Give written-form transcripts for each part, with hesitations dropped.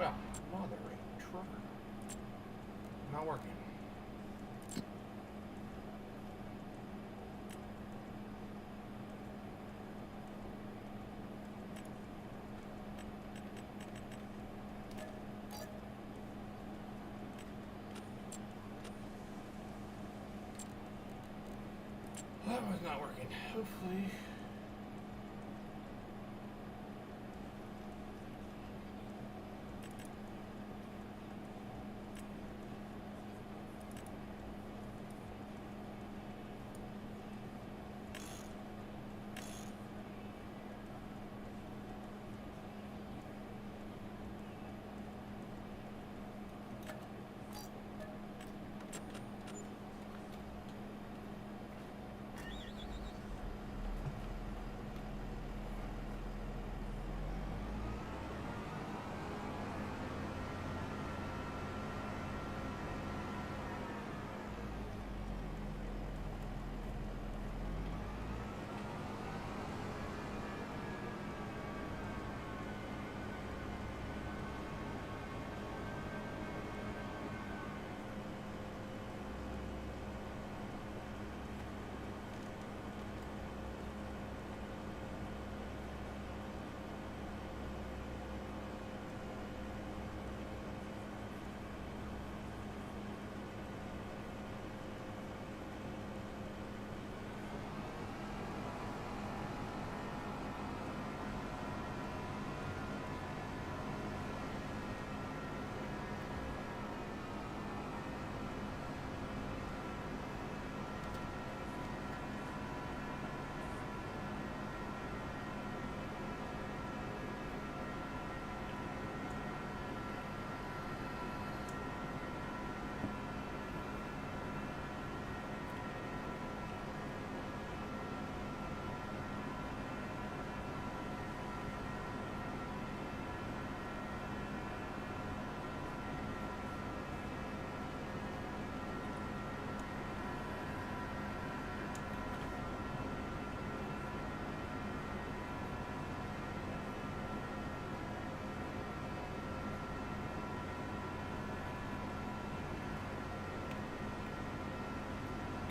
Well, mother trucker. Not working. That was not working. Hopefully.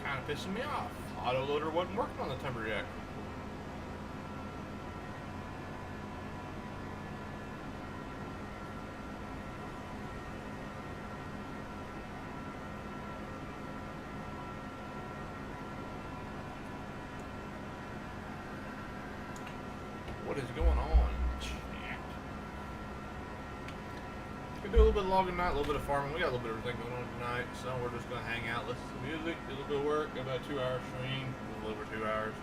Kind of pissing me off. Autoloader wasn't working on the Timberjack. What is going on? We do a little bit of logging tonight, a little bit of farming. We got a little bit of everything going on tonight, so we're just gonna hang out, listen to music, do a little bit of work, about a 2-hour stream, a little over 2 hours.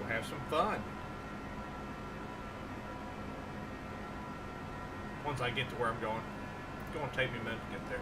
Have some fun. Once I get to where I'm going, it's going to take me a minute to get there.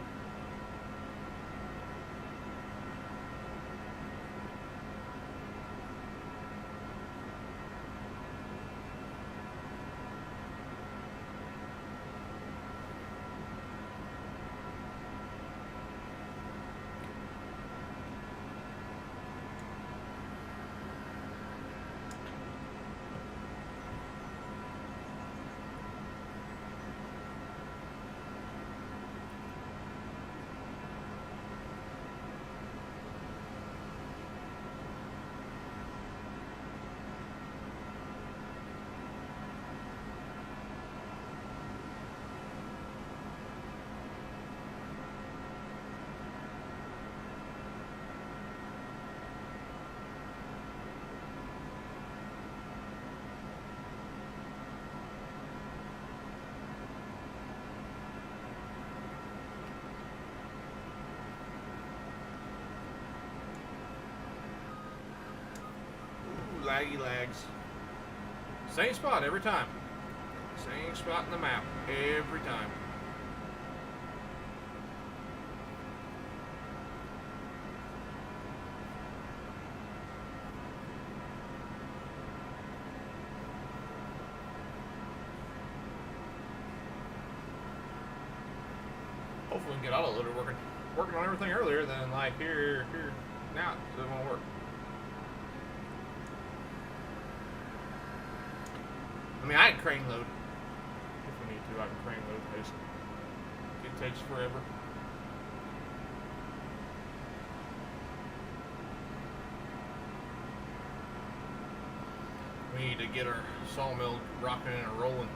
laggy lags. Same spot every time. Same spot in the map every time. Hopefully we can get autoloader working on everything earlier than like here, now it doesn't want to work. I mean, I can crane load. If we need to, I can crane load. It takes forever. We need to get our sawmill rocking and rolling.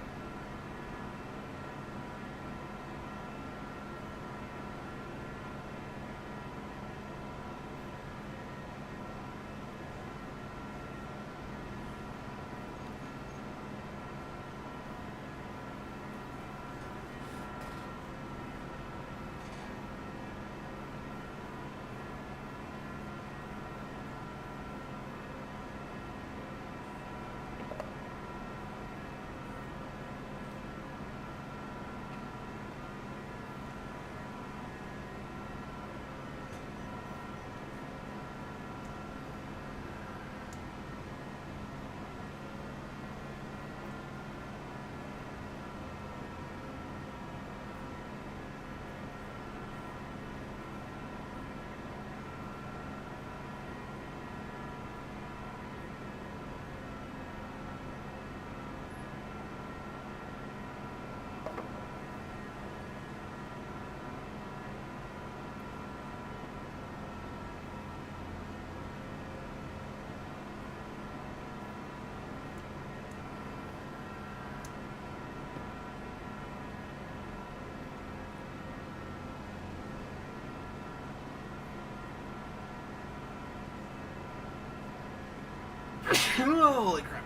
Holy crap.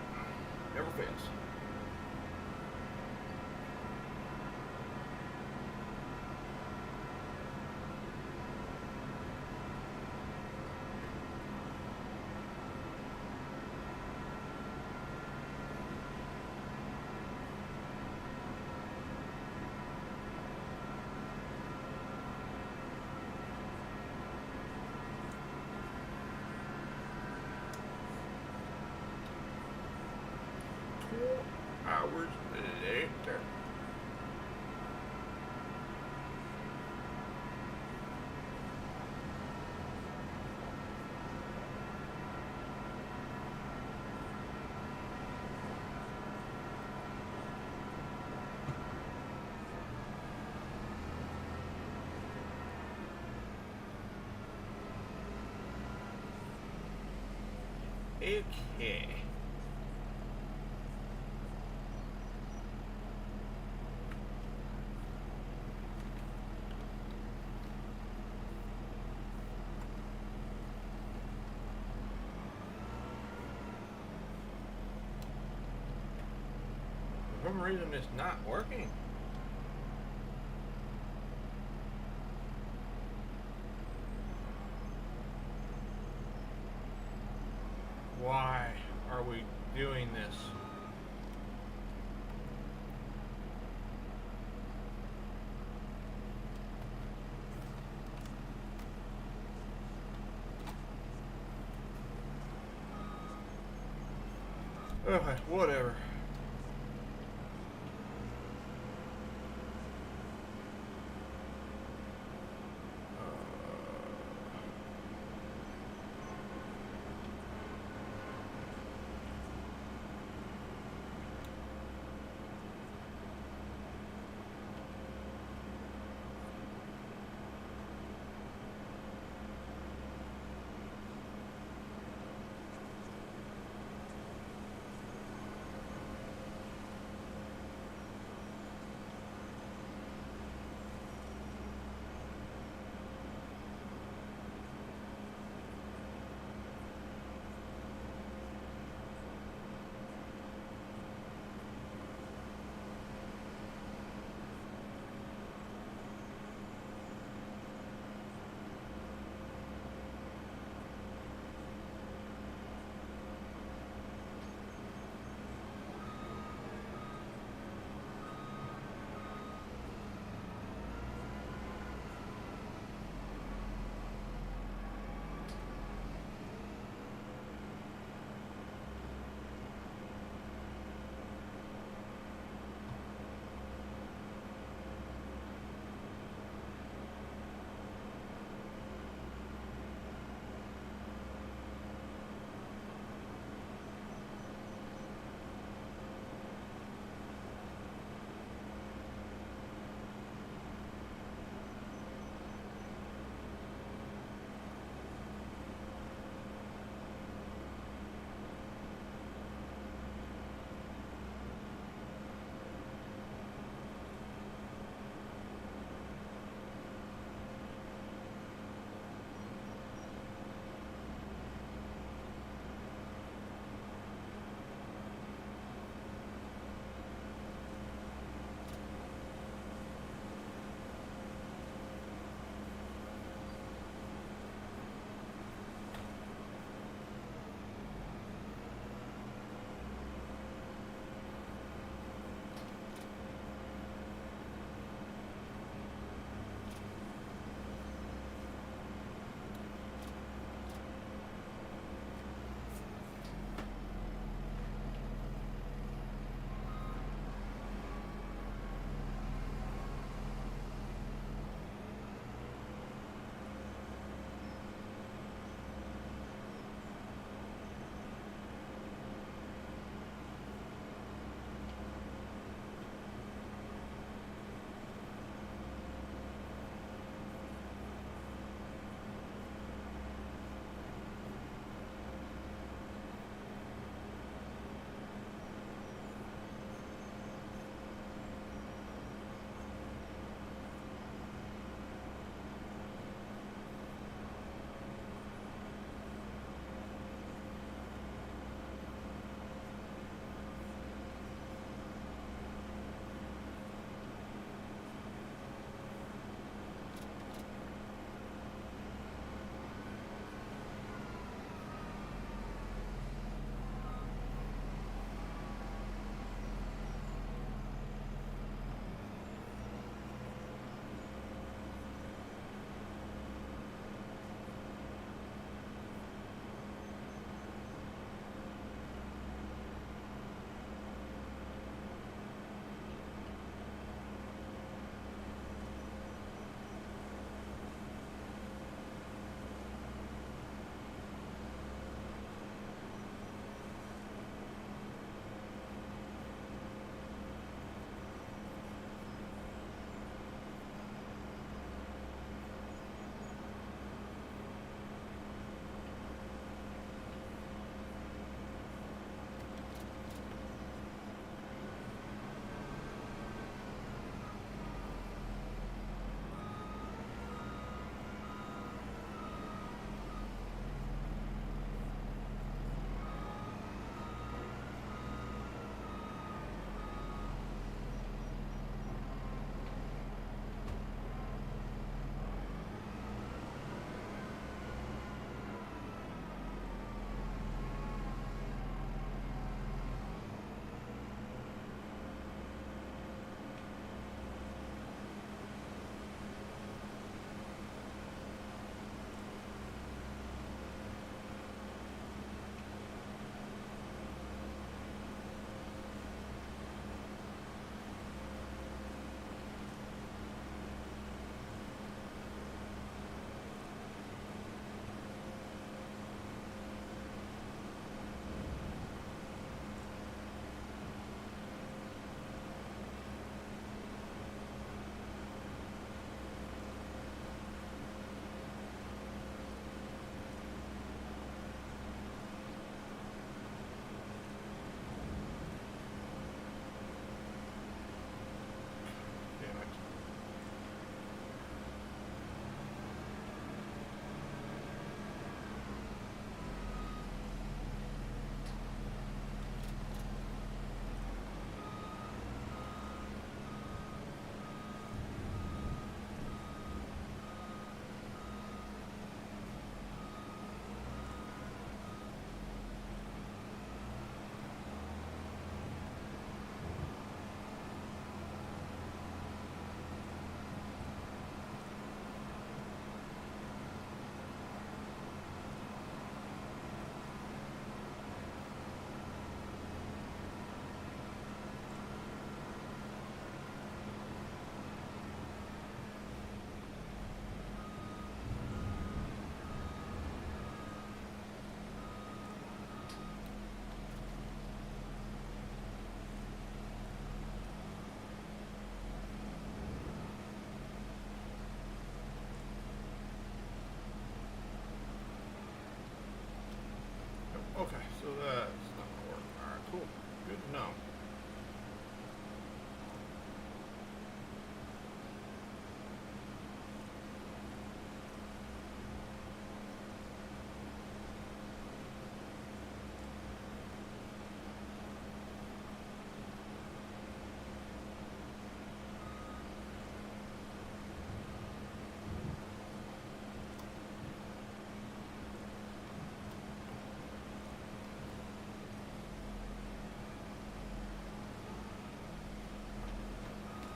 Never fails. Hours later. Okay. For some reason it's not working. Why are we doing this? Okay, whatever.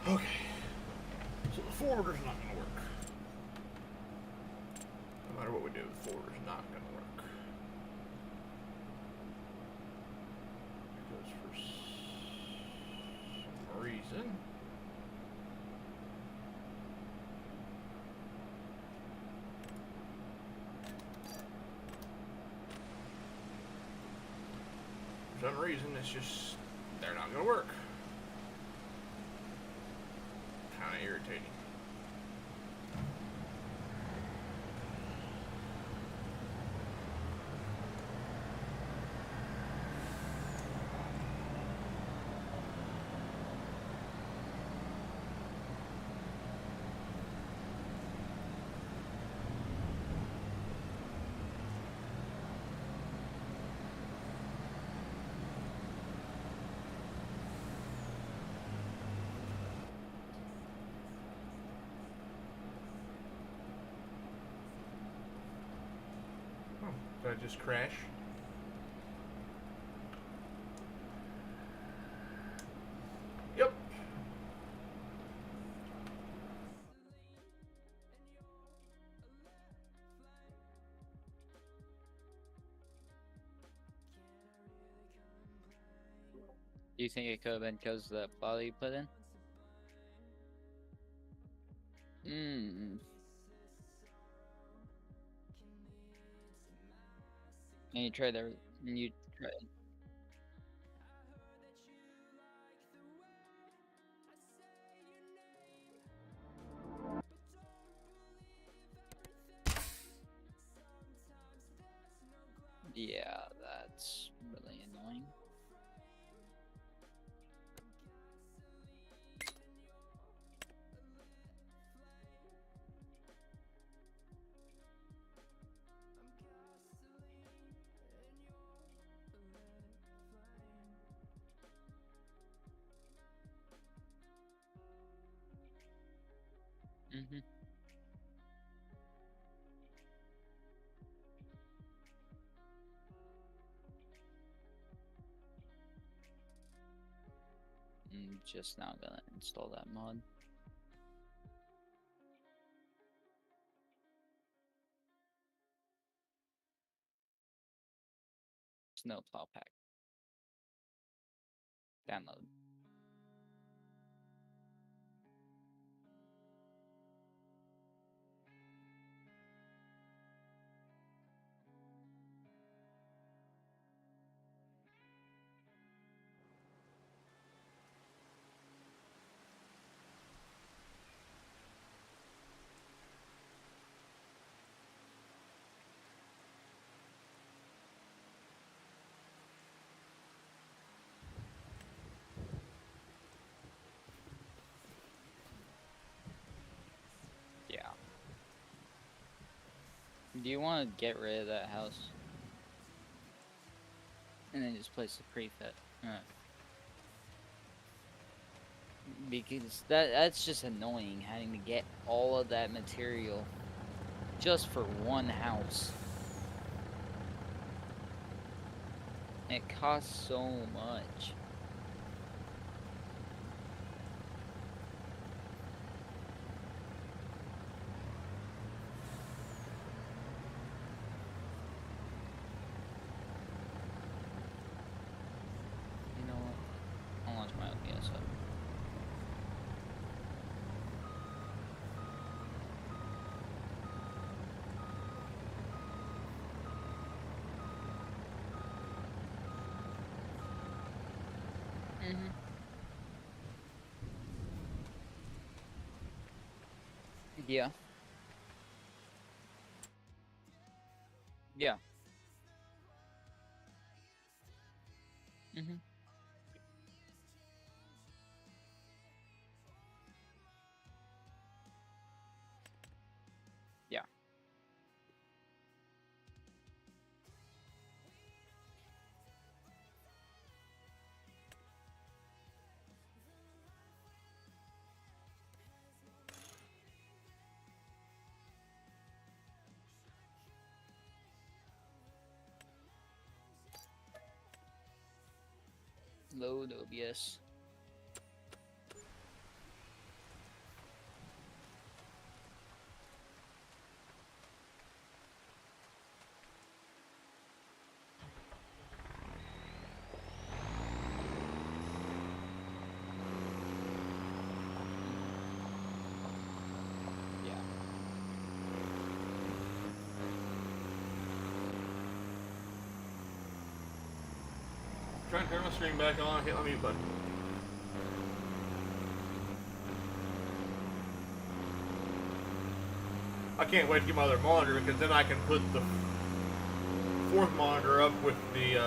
Okay. So the forwarder's not going to work. No matter what we do, the forwarder's not going to work. Because for some reason... For some reason, it's just... they're not going to work. Kind of irritating. Did I just crash? Yep. Do you think it could have been because of the file you put in? Hmm. And you tried that. You tried. Yeah, that's really annoying. Mm-hmm. I'm just now gonna install that mod. Snowplow pack. Download. Yeah. Do you want to get rid of that house? And then just place the prefab. Because that's just annoying having to get all of that material just for one house. It costs so much. You know what? I'll launch my OBS up. Mm-hmm. Yeah. Yeah. Mm-hmm. Yeah. Load OBS. stream back on. Hit my mute button. I can't wait to get my other monitor because then I can put the fourth monitor up with the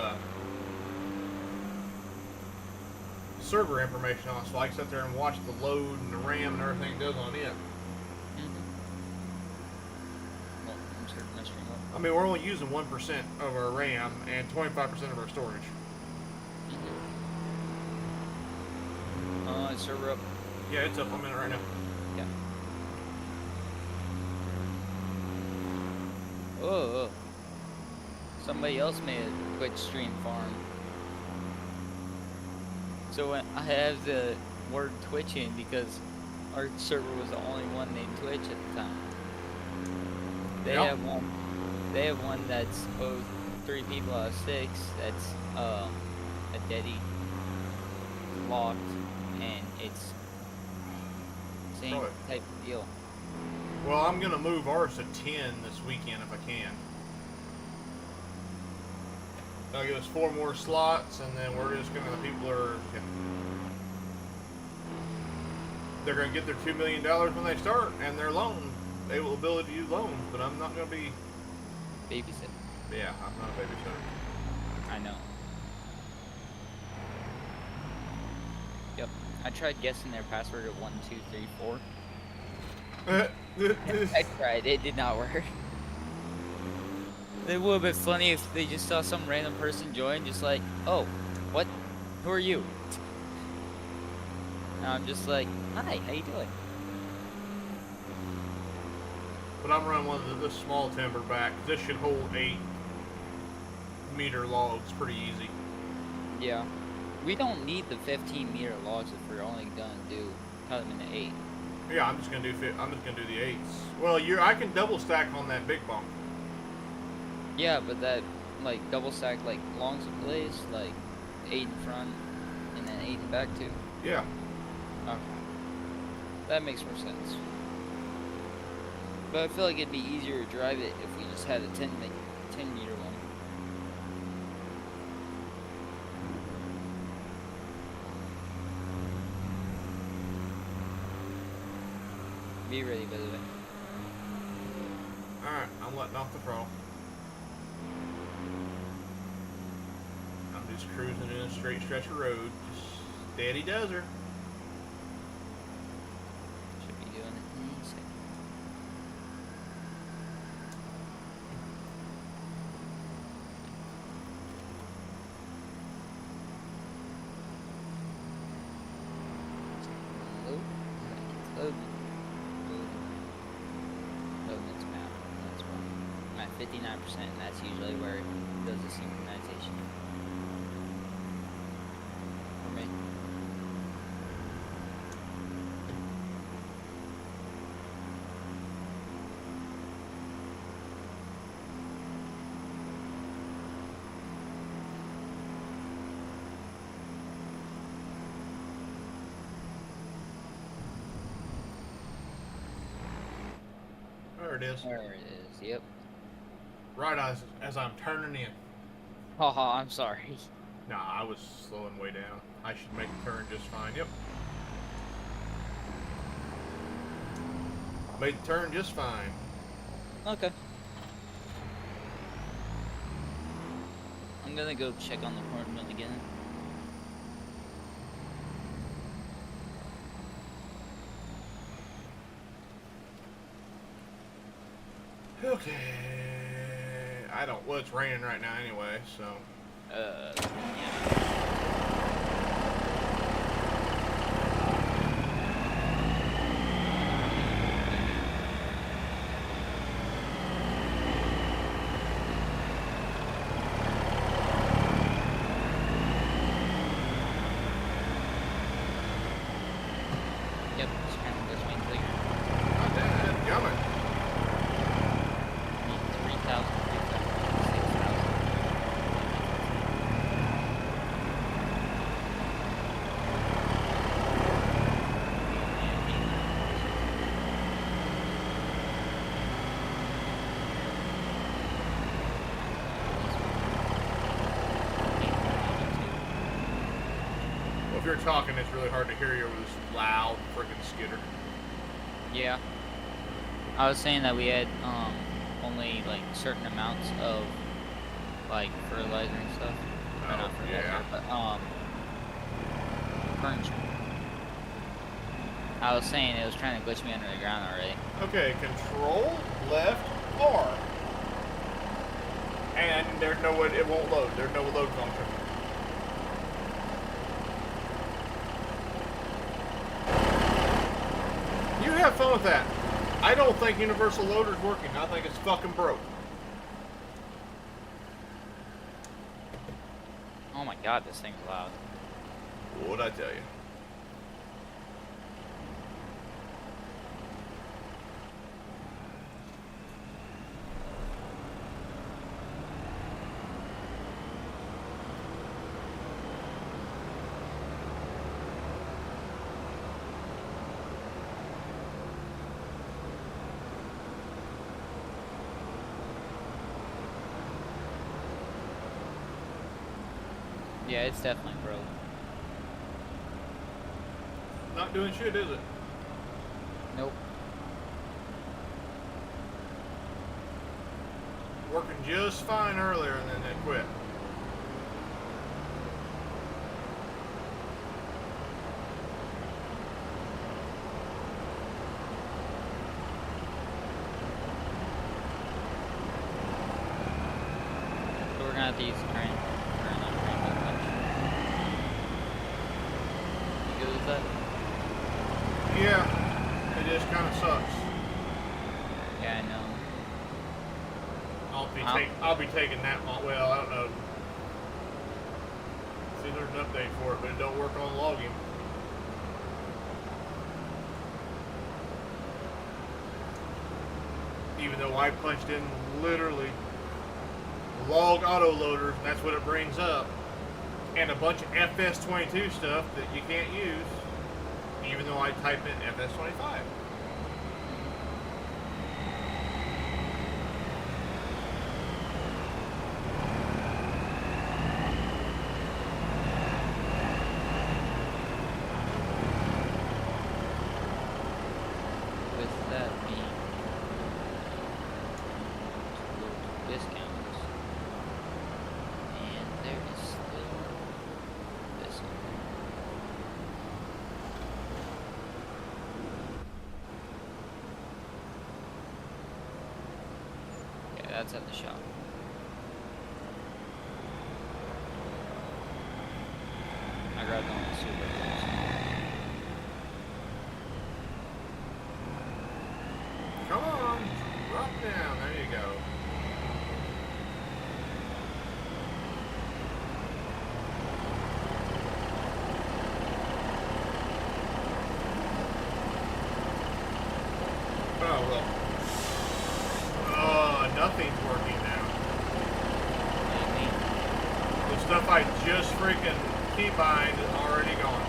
server information on, so I can sit there and watch the load and the RAM and everything it does on it. Well, I'm starting my stream up. I mean, we're only using 1% of our RAM and 25% of our storage. Server up. Yeah, it's up. I'm in it right now. Yeah. Oh. Somebody else made a Twitch stream farm. So when I have the word Twitch in because our server was the only one named Twitch at the time. They have one. They have one that's 3 people out of 6. That's a deady locked, and it's same type of deal. Well, I'm gonna move ours to 10 this weekend if I can. That'll give us 4 more slots, and then we're just gonna. The people are. They're gonna get their $2 million when they start, and their loan. They will ability to use loans, but I'm not gonna be babysit. Yeah, I'm not a babysitter. I know. Yep. I tried guessing their password at 1, 2, 3, 4. I tried. It did not work. It would have been funny if they just saw some random person join, just like, oh, what? Who are you? And I'm just like, hi, how you doing? But I'm running one of this small timber back. This should hold 8-meter logs pretty easy. Yeah. We don't need the 15-meter logs if we're only gonna cut them into 8. Yeah, I'm just gonna do the 8s. Well, I can double stack on that big bunk. Yeah, but that like double stack like longs in place, like 8 in front and then 8 in back too. Yeah. Okay. That makes more sense. But I feel like it'd be easier to drive it if we just had a 10-meter one. Be ready, by the way. Alright, I'm letting off the throttle. I'm just cruising in a straight stretch of road. Just steady does her. Should be doing it in a second. Loading its map. That's why. I'm at 59%, and that's usually where it does the synchronization. For me. There it is. There it is, yep. Right as I'm turning in. Haha, I'm sorry. Nah, I was slowing way down. I should make the turn just fine. Yep. Made the turn just fine. Okay. I'm gonna go check on the corn mill again. Okay. Well, it's raining right now anyway, so. Yeah. Yep, just kind of this way clear. Oh, damn, it's coming. 3,000, 6,000. you're talking, it's really hard to hear you over this loud freaking skitter. Yeah. I was saying that we had only like certain amounts of like fertilizer and stuff. Or not fertilizer, yeah. but furniture. I was saying it was trying to glitch me under the ground already. Okay, control left R. And there's no way, it won't load. There's no load function. You have fun with that. I don't think universal loader's working. I think it's fucking broke. Oh my god, this thing's loud. What'd I tell you? Yeah, it's definitely broke. Not doing shit, is it? Nope. Working just fine earlier and then it quit. So we're gonna have to use the train. Or not train, but coach. You good with that? Yeah, it just kind of sucks. Yeah, I know. I'll be taking that one. Well, I don't know. See, there's an update for it, but it don't work on logging. Even though I punched in literally log autoloaders, and that's what it brings up, and a bunch of FS22 stuff that you can't use, even though I type in FS25. With that being discounts, and there is still this one. Yeah, that's at the shop. I grabbed one of the super bowls. Come on, drop down. There you go. Oh well. Nothing's working now. What do you mean? The stuff I just freaking keybind is already gone.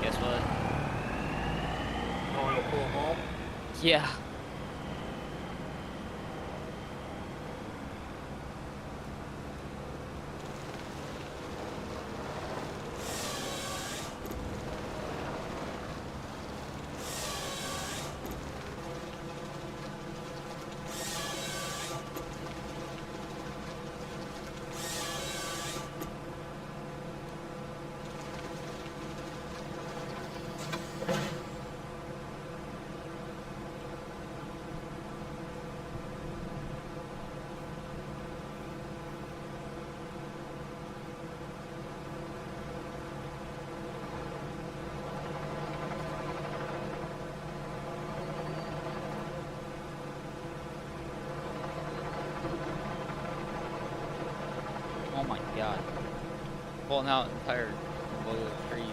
Guess what? Oh, it'll pull them all? Yeah. Oh my god. Pulling out entire load of trees.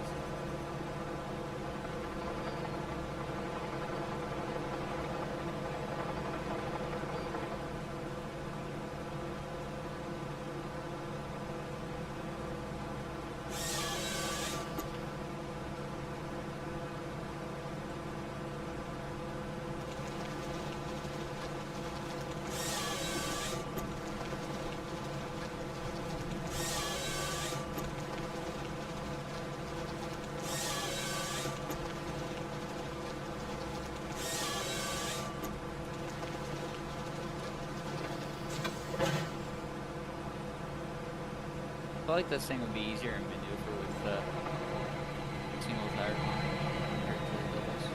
I feel like this thing would be easier to maneuver with the single tire compared to the doubles.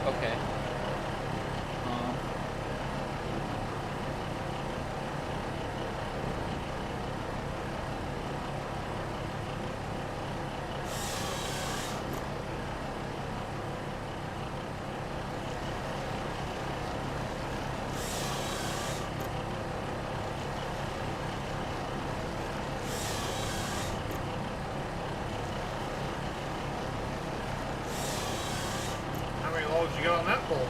Okay. How many logs you got on that pole?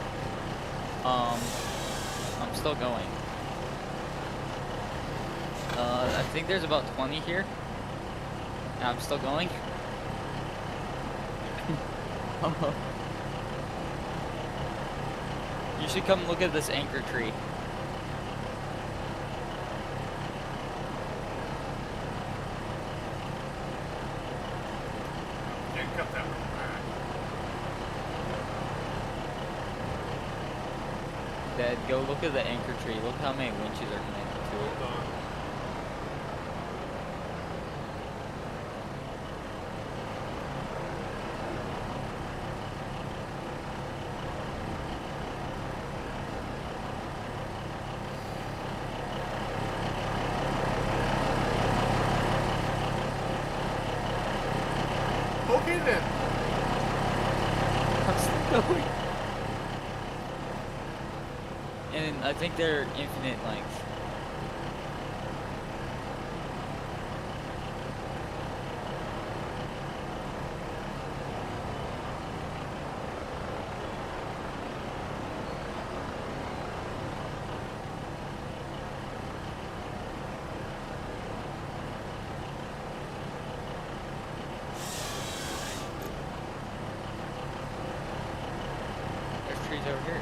I'm still going. I think there's about 20 here. And I'm still going. You should come look at this anchor tree. Can't cut that one back. Dad, go look at the anchor tree. Look how many winches are connected to it. Hold on. Okay then. I'm still going. And I think they're infinite length. There's trees over here.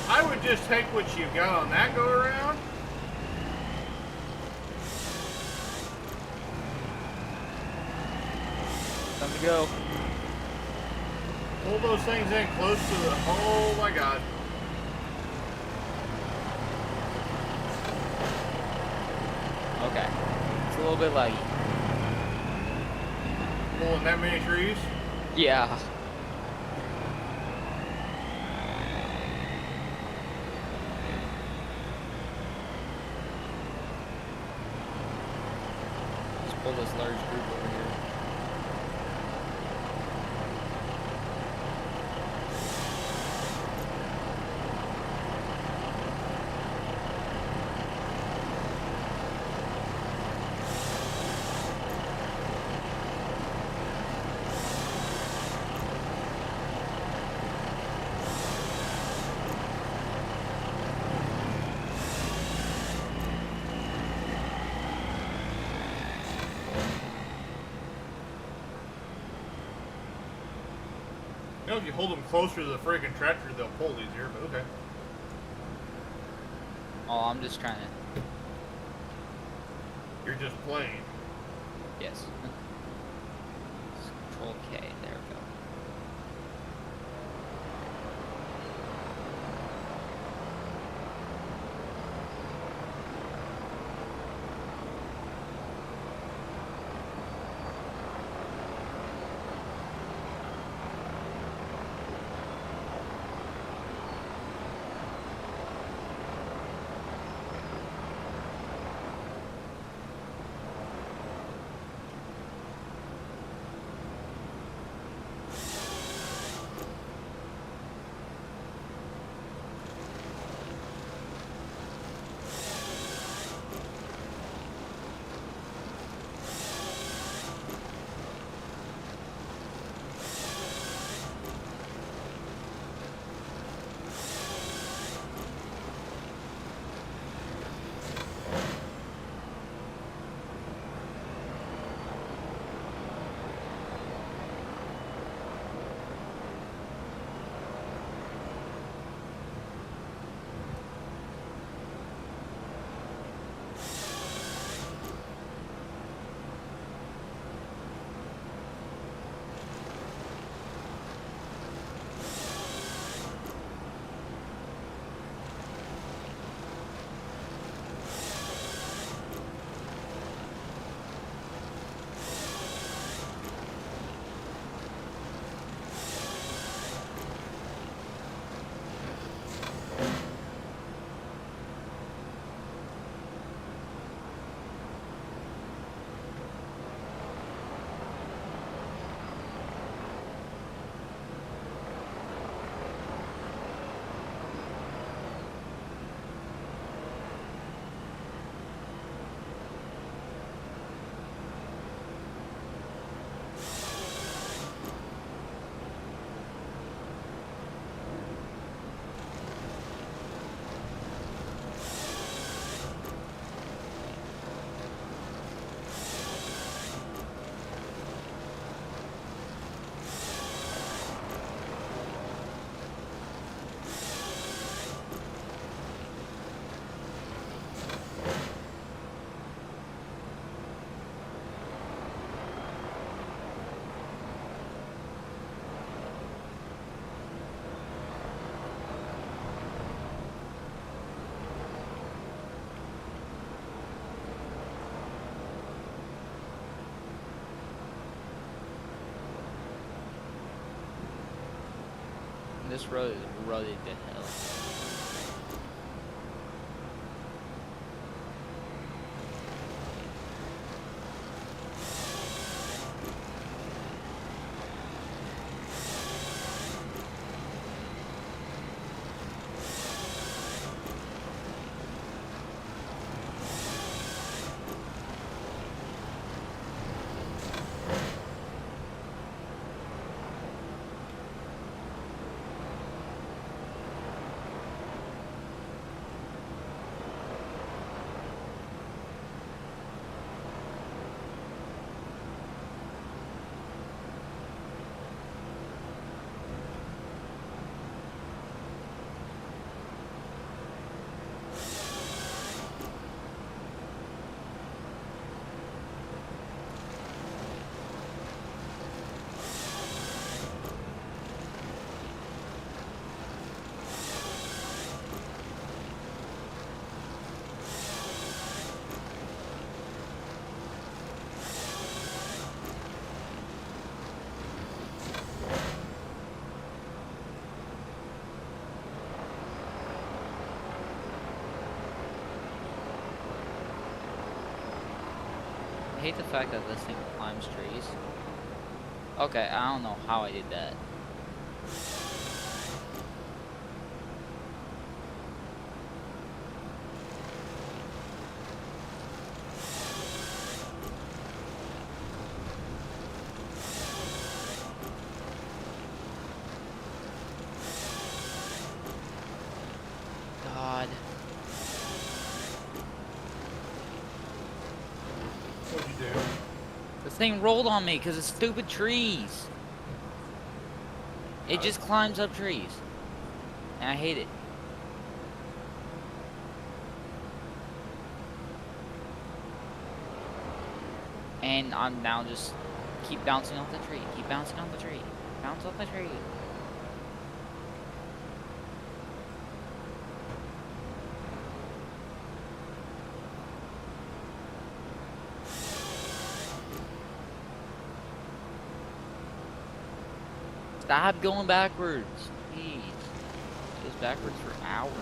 I would just take what you've got on that go around. Time to go. Pull those things in close to the. Oh my god. Okay. It's a little bit laggy. Pulling that many trees. Yeah. Just pull this large group over here. You know, if you hold them closer to the friggin' tractor, they'll pull easier, but okay. Oh, I'm just trying to. You're just playing. Yes. Control K. There we go. This road is rutted to hell. I hate the fact that this thing climbs trees. Okay, I don't know how I did that. God. What'd you do? This thing rolled on me because of stupid trees. It just climbs up trees. And I hate it. And I'm now just keep bouncing off the tree. Keep bouncing off the tree. Bounce off the tree. Stop going backwards. Jeez. It goes backwards for hours.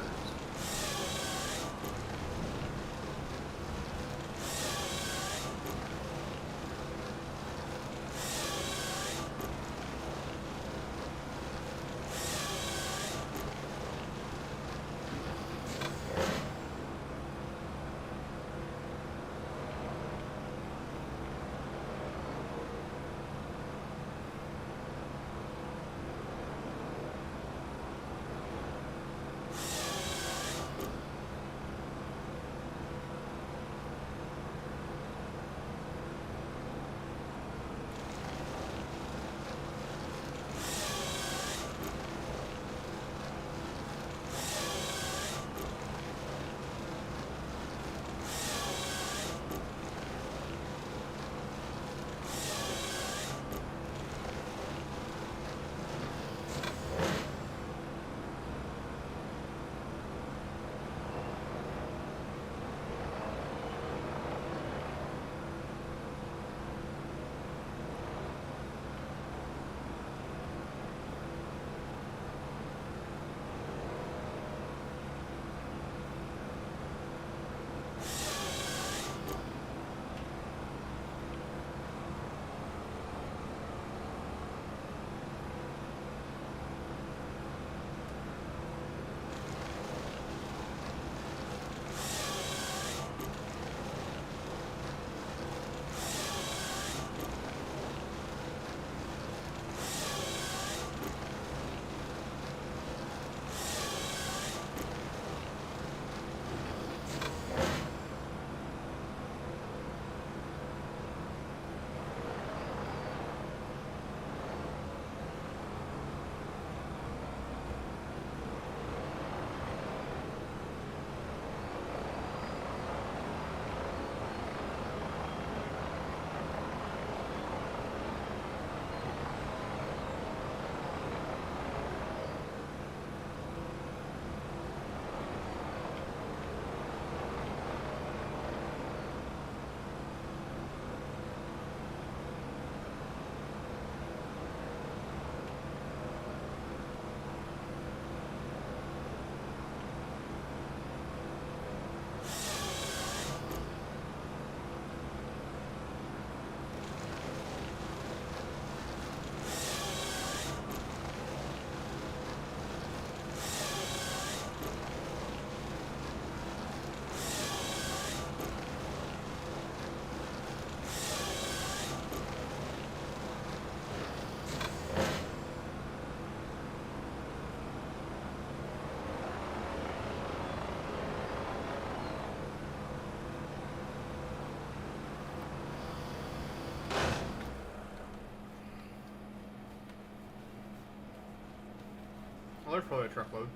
Well, there's probably a truckload.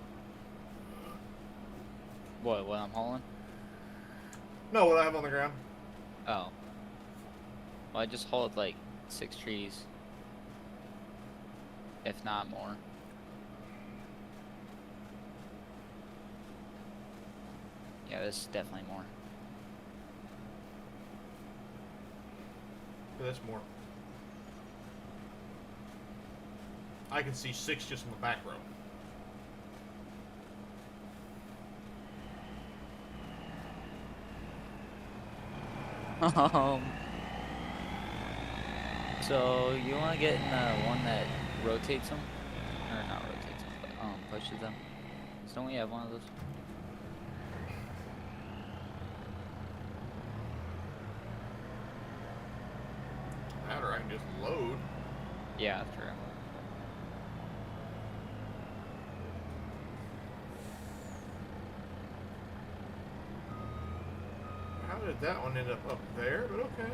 What I'm hauling? No, what I have on the ground. Oh. Well, I just hauled like 6 trees. If not more. Yeah, this is definitely more. Yeah, that's more. I can see 6 just in the back row. So you want to get in the one that rotates them, or not rotates them, but pushes them. So don't we have one of those? That or I can just load. Yeah, true. How did that one end up there? But okay.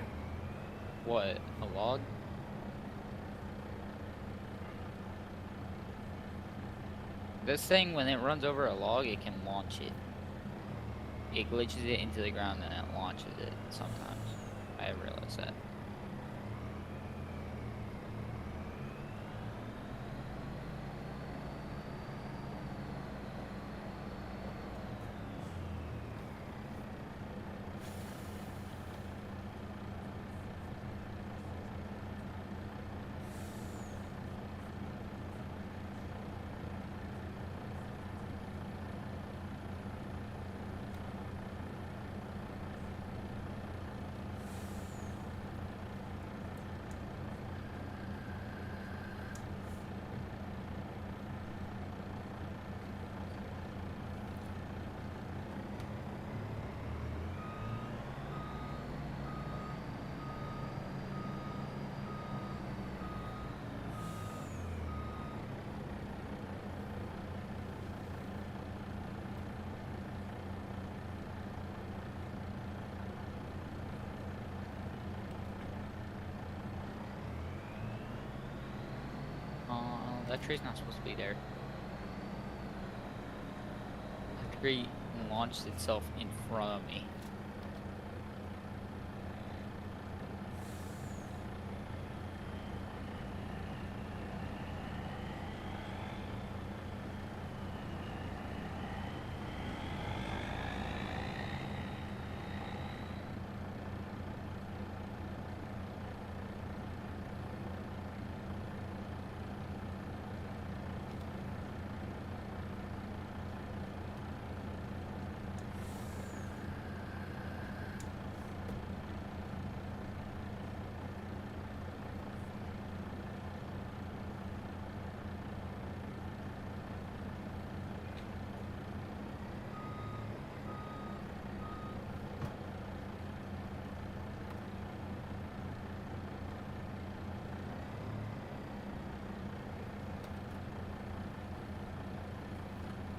What, a log? This thing, when it runs over a log, it can launch it. It glitches it into the ground and it launches it sometimes. I realize that. That tree's not supposed to be there. The tree launched itself in front of me.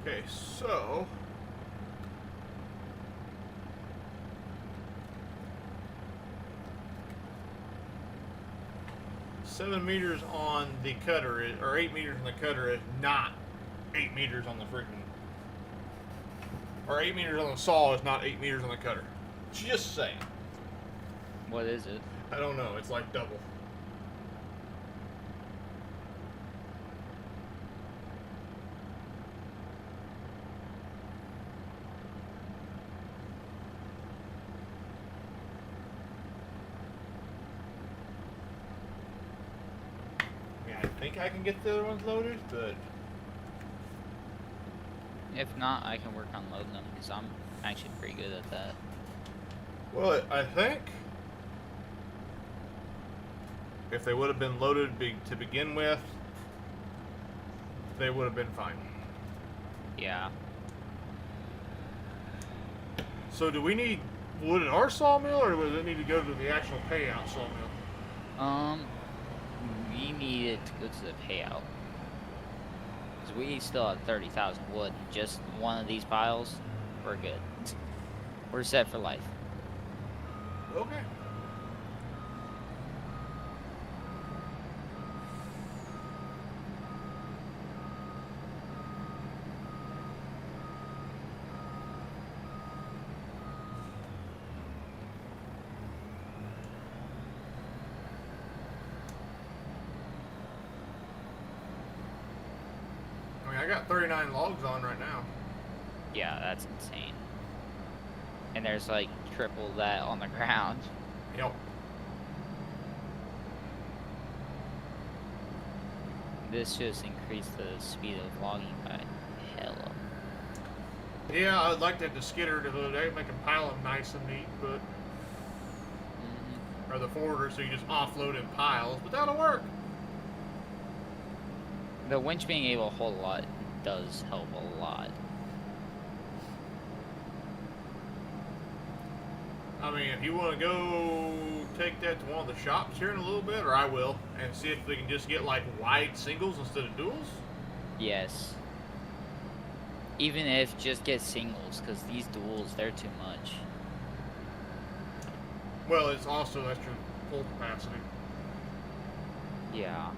Okay, so $7 meters on the cutter is, or 8 meters on the cutter is not 8 meters on the freaking, or 8 meters on the saw is not 8 meters on the cutter. Just saying. What is it? I don't know. It's like double. I think I can get the other ones loaded, but If not, I can work on loading them because I'm actually pretty good at that. well, I think if they would have been loaded to begin with, they would have been fine. Yeah. So do we need wood at our sawmill, or does it need to go to the actual payout sawmill? We need it to go to the payout. Because we still have 30,000 wood. Just one of these piles, we're good. We're set for life. Okay. I mean, I got 39 logs on right now. Yeah, that's insane. And there's like triple that on the ground. Yep. This just increased the speed of logging by hella. Yeah, I'd like that to skidder to make them pile them nice and neat, but or the forwarder, so you just offload in piles, but that'll work. The winch being able to hold a lot does help a lot. I mean, if you want to go take that to one of the shops here in a little bit, or I will, and see if we can just get like wide singles instead of duals. Yes. Even if just get singles, because these duals, they're too much. Well, it's also extra pull capacity. Yeah.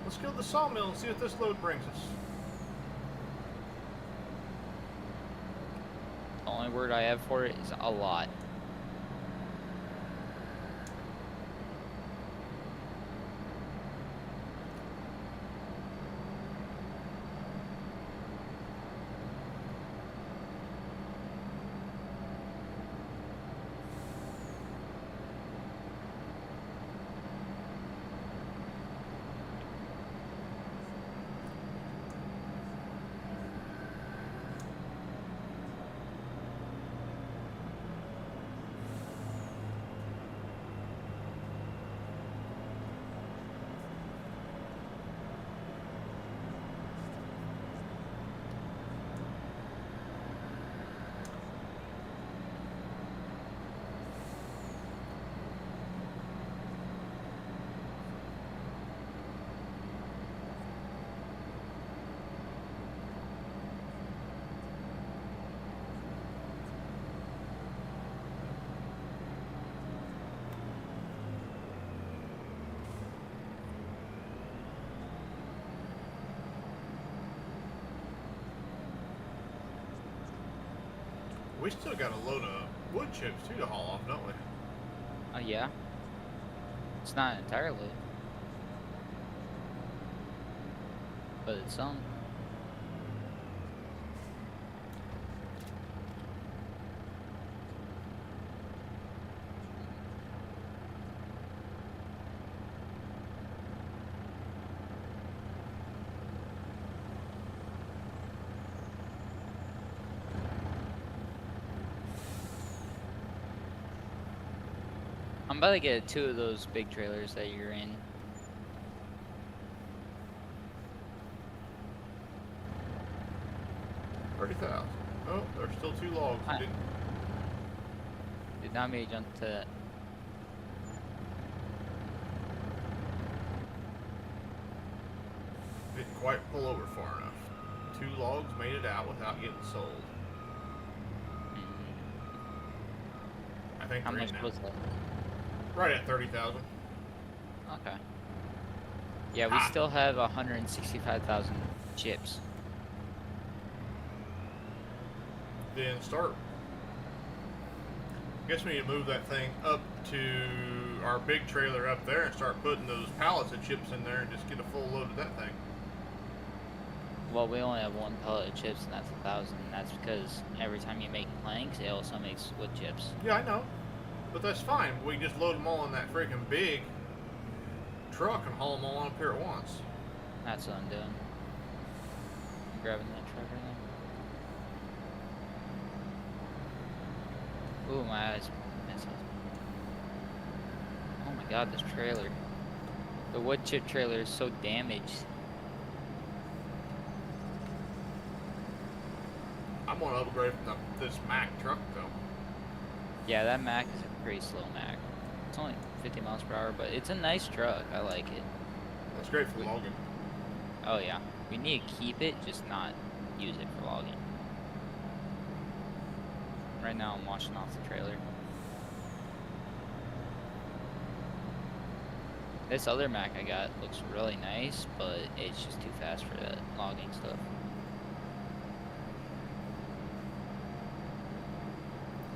Let's go to the sawmill and see what this load brings us. The only word I have for it is a lot. We still got a load of wood chips too to haul off, don't we? Oh, yeah. It's not entirely. But it's some. I'm about to get 2 of those big trailers that you're in. $30,000. Oh, there's still 2 logs. Did not make a jump to that. Didn't quite pull over far enough. 2 logs made it out without getting sold. I think How they're much in now. was that? Right at 30,000. Okay. Yeah, we still have 165,000 chips. Then start. Guess we need to move that thing up to our big trailer up there and start putting those pallets of chips in there and just get a full load of that thing. Well, we only have 1 pellet of chips, and that's 1,000. And that's because every time you make planks, it also makes wood chips. Yeah, I know. But that's fine. We can just load them all in that freaking big truck and haul them all up here at once. That's what I'm doing. I'm grabbing that truck right now. Ooh, my eyes. Oh my god, this trailer. The wood chip trailer is so damaged. I'm going to upgrade from this Mack truck, though. Yeah, that Mack is a pretty slow Mack. It's only 50 miles per hour, but it's a nice truck. I like it. That's great for logging. Oh yeah, we need to keep it, just not use it for logging. Right now I'm washing off the trailer. This other Mack I got looks really nice, but it's just too fast for that logging stuff.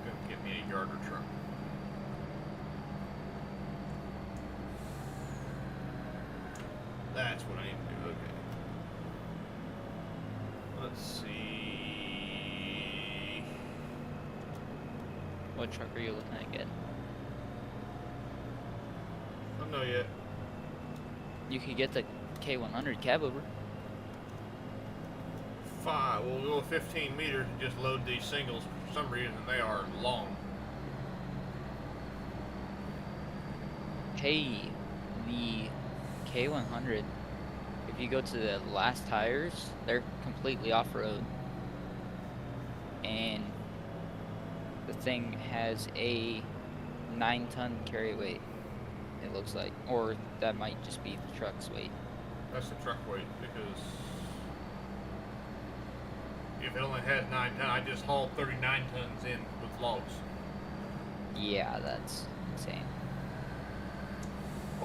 Gonna get me a yarder truck. That's what I need to do. Okay. Let's see. What truck are you looking at getting? I don't know yet. You could get the K100 cab over. we'll go 15 meters and just load these singles. For some reason, they are long. Hey, the K100, if you go to the last tires, they're completely off-road. And the thing has a 9-ton carry weight, it looks like. Or that might just be the truck's weight. That's the truck weight, because if it only has 9 tons, I just hauled 39 tons in with logs. Yeah, that's insane.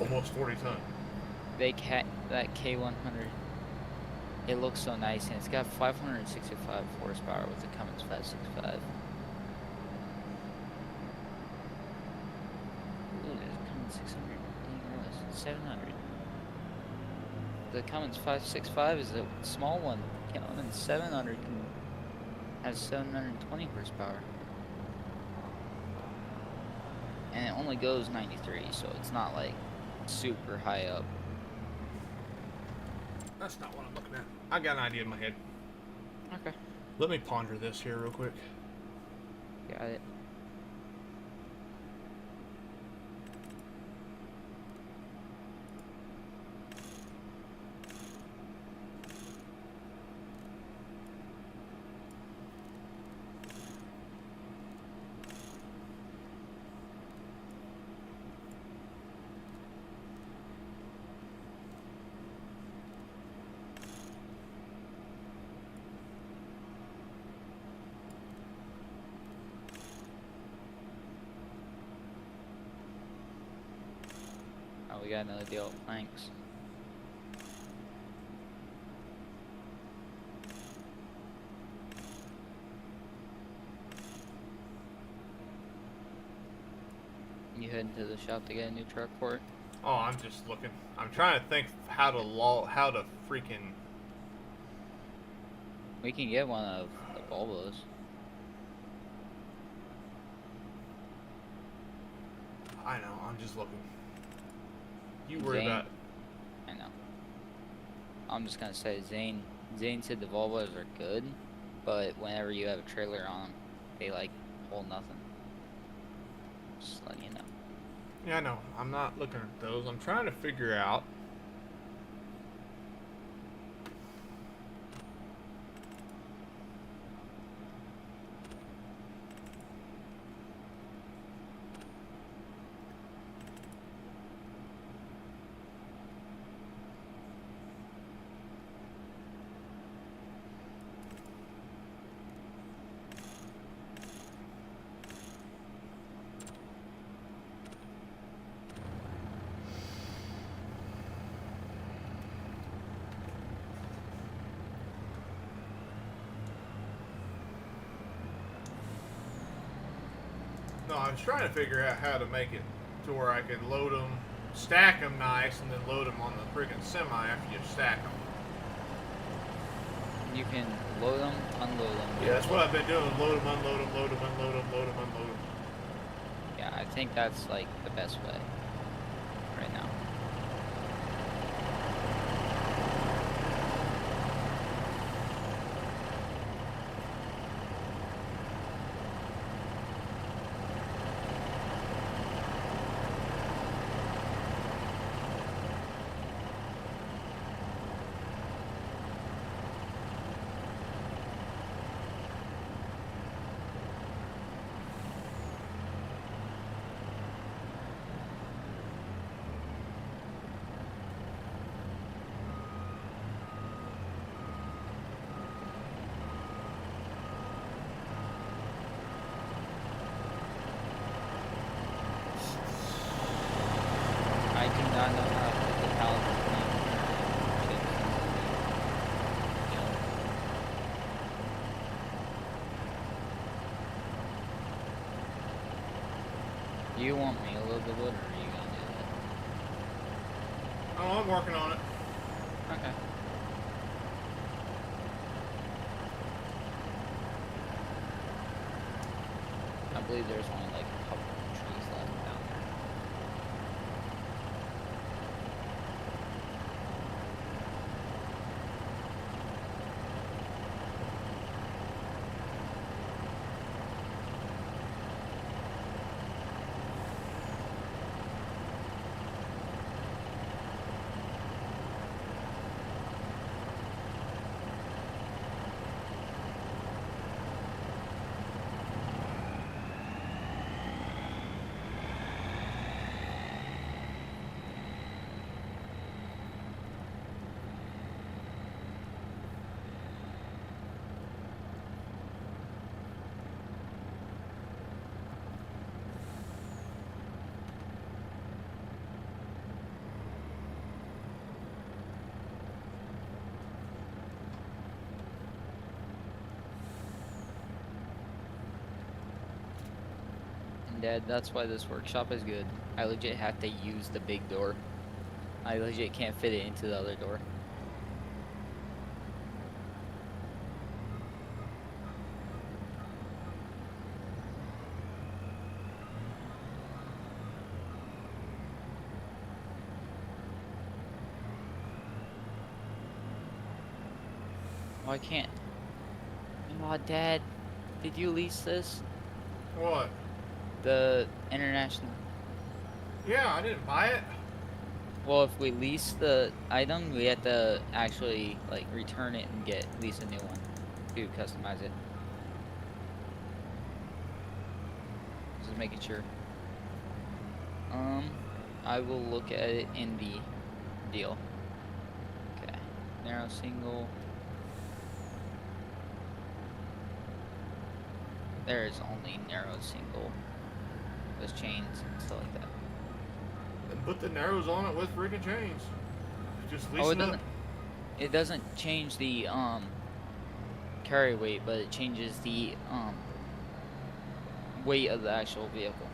Almost 40 tons. That K100, it looks so nice, and it's got 565 horsepower with the Cummins 565. Ooh, there's a Cummins 600. Dang, it was 700. The Cummins 565 is a small one. Cummins 700 has 720 horsepower. And it only goes 93, so it's not like super high up. That's not what I'm looking at. I got an idea in my head. Okay. Let me ponder this here real quick. Got it. Oh, we got another deal of planks. You heading to the shop to get a new truck for it? Oh, I'm just looking. I'm trying to think how to freaking. We can get one of the Volvos. I know. I'm just looking. You worry Zane, about it. I know. I'm just gonna say Zane said the Volvos are good, but whenever you have a trailer on them, they like hold nothing. Just letting you know. Yeah, I know. I'm not looking at those. I'm trying to figure out. No, I was trying to figure out how to make it to where I could load them, stack them nice, and then load them on the friggin' semi after you stack them. You can load them, unload them. Yeah, that's what I've been doing. Load them, unload them, load them, unload them, load them, unload them. Yeah, I think that's like the best way right now. I do not know how to put the pallet between chips into the You want me a little bit wood, or are you gonna do Oh, I'm working on it. that? Okay. I believe there's only like a couple of trees left down there. Dad, that's why this workshop is good. I legit have to use the big door. I legit can't fit it into the other door. Oh, I can't. Oh, Dad, did you lease this? What? The international. Yeah, I didn't buy it. Well, if we lease the item, we have to actually like return it and lease a new one to customize it. Just making sure. I will look at it in the deal. Okay, narrow single. There is only narrow single. There's chains and stuff like that. And put the narrows on it with freaking chains. Just Oh, leasing up. it doesn't change the carry weight, but it changes the weight of the actual vehicle.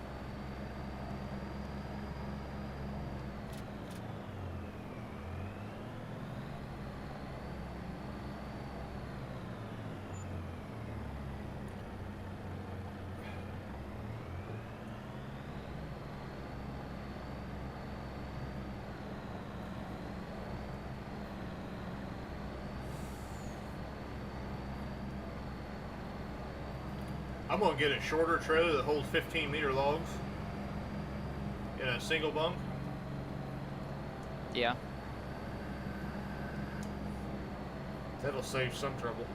I'm gonna get a shorter trailer that holds 15-meter logs in a single bunk. Yeah. That'll save some trouble.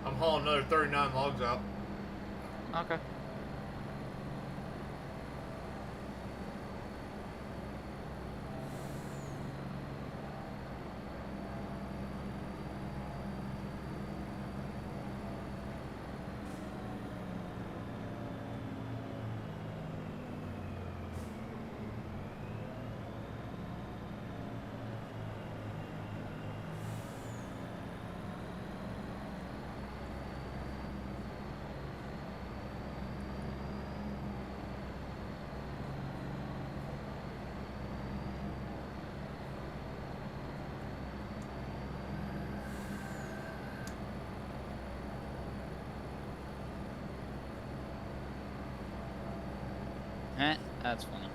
I'm hauling another 39 logs out. Okay. That's funny.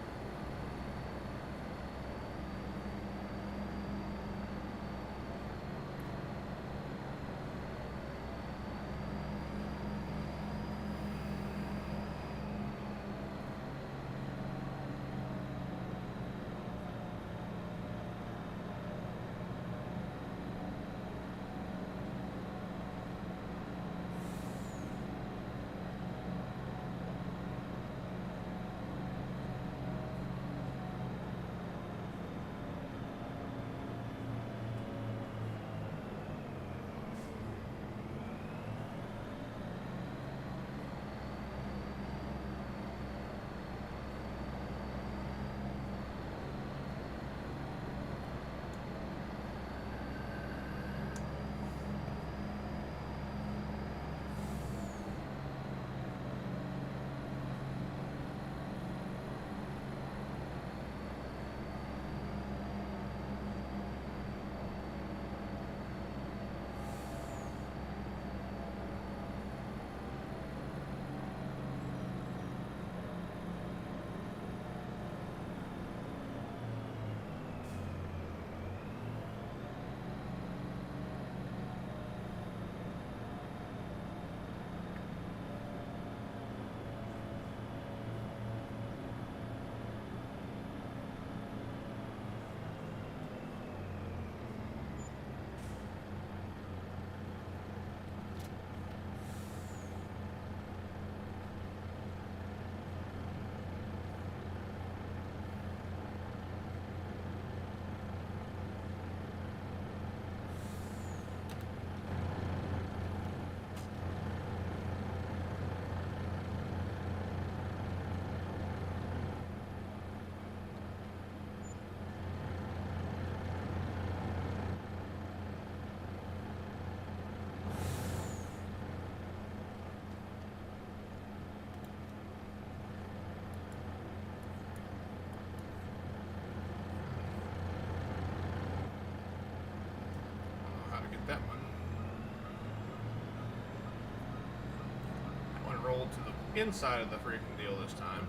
inside of the freaking deal this time.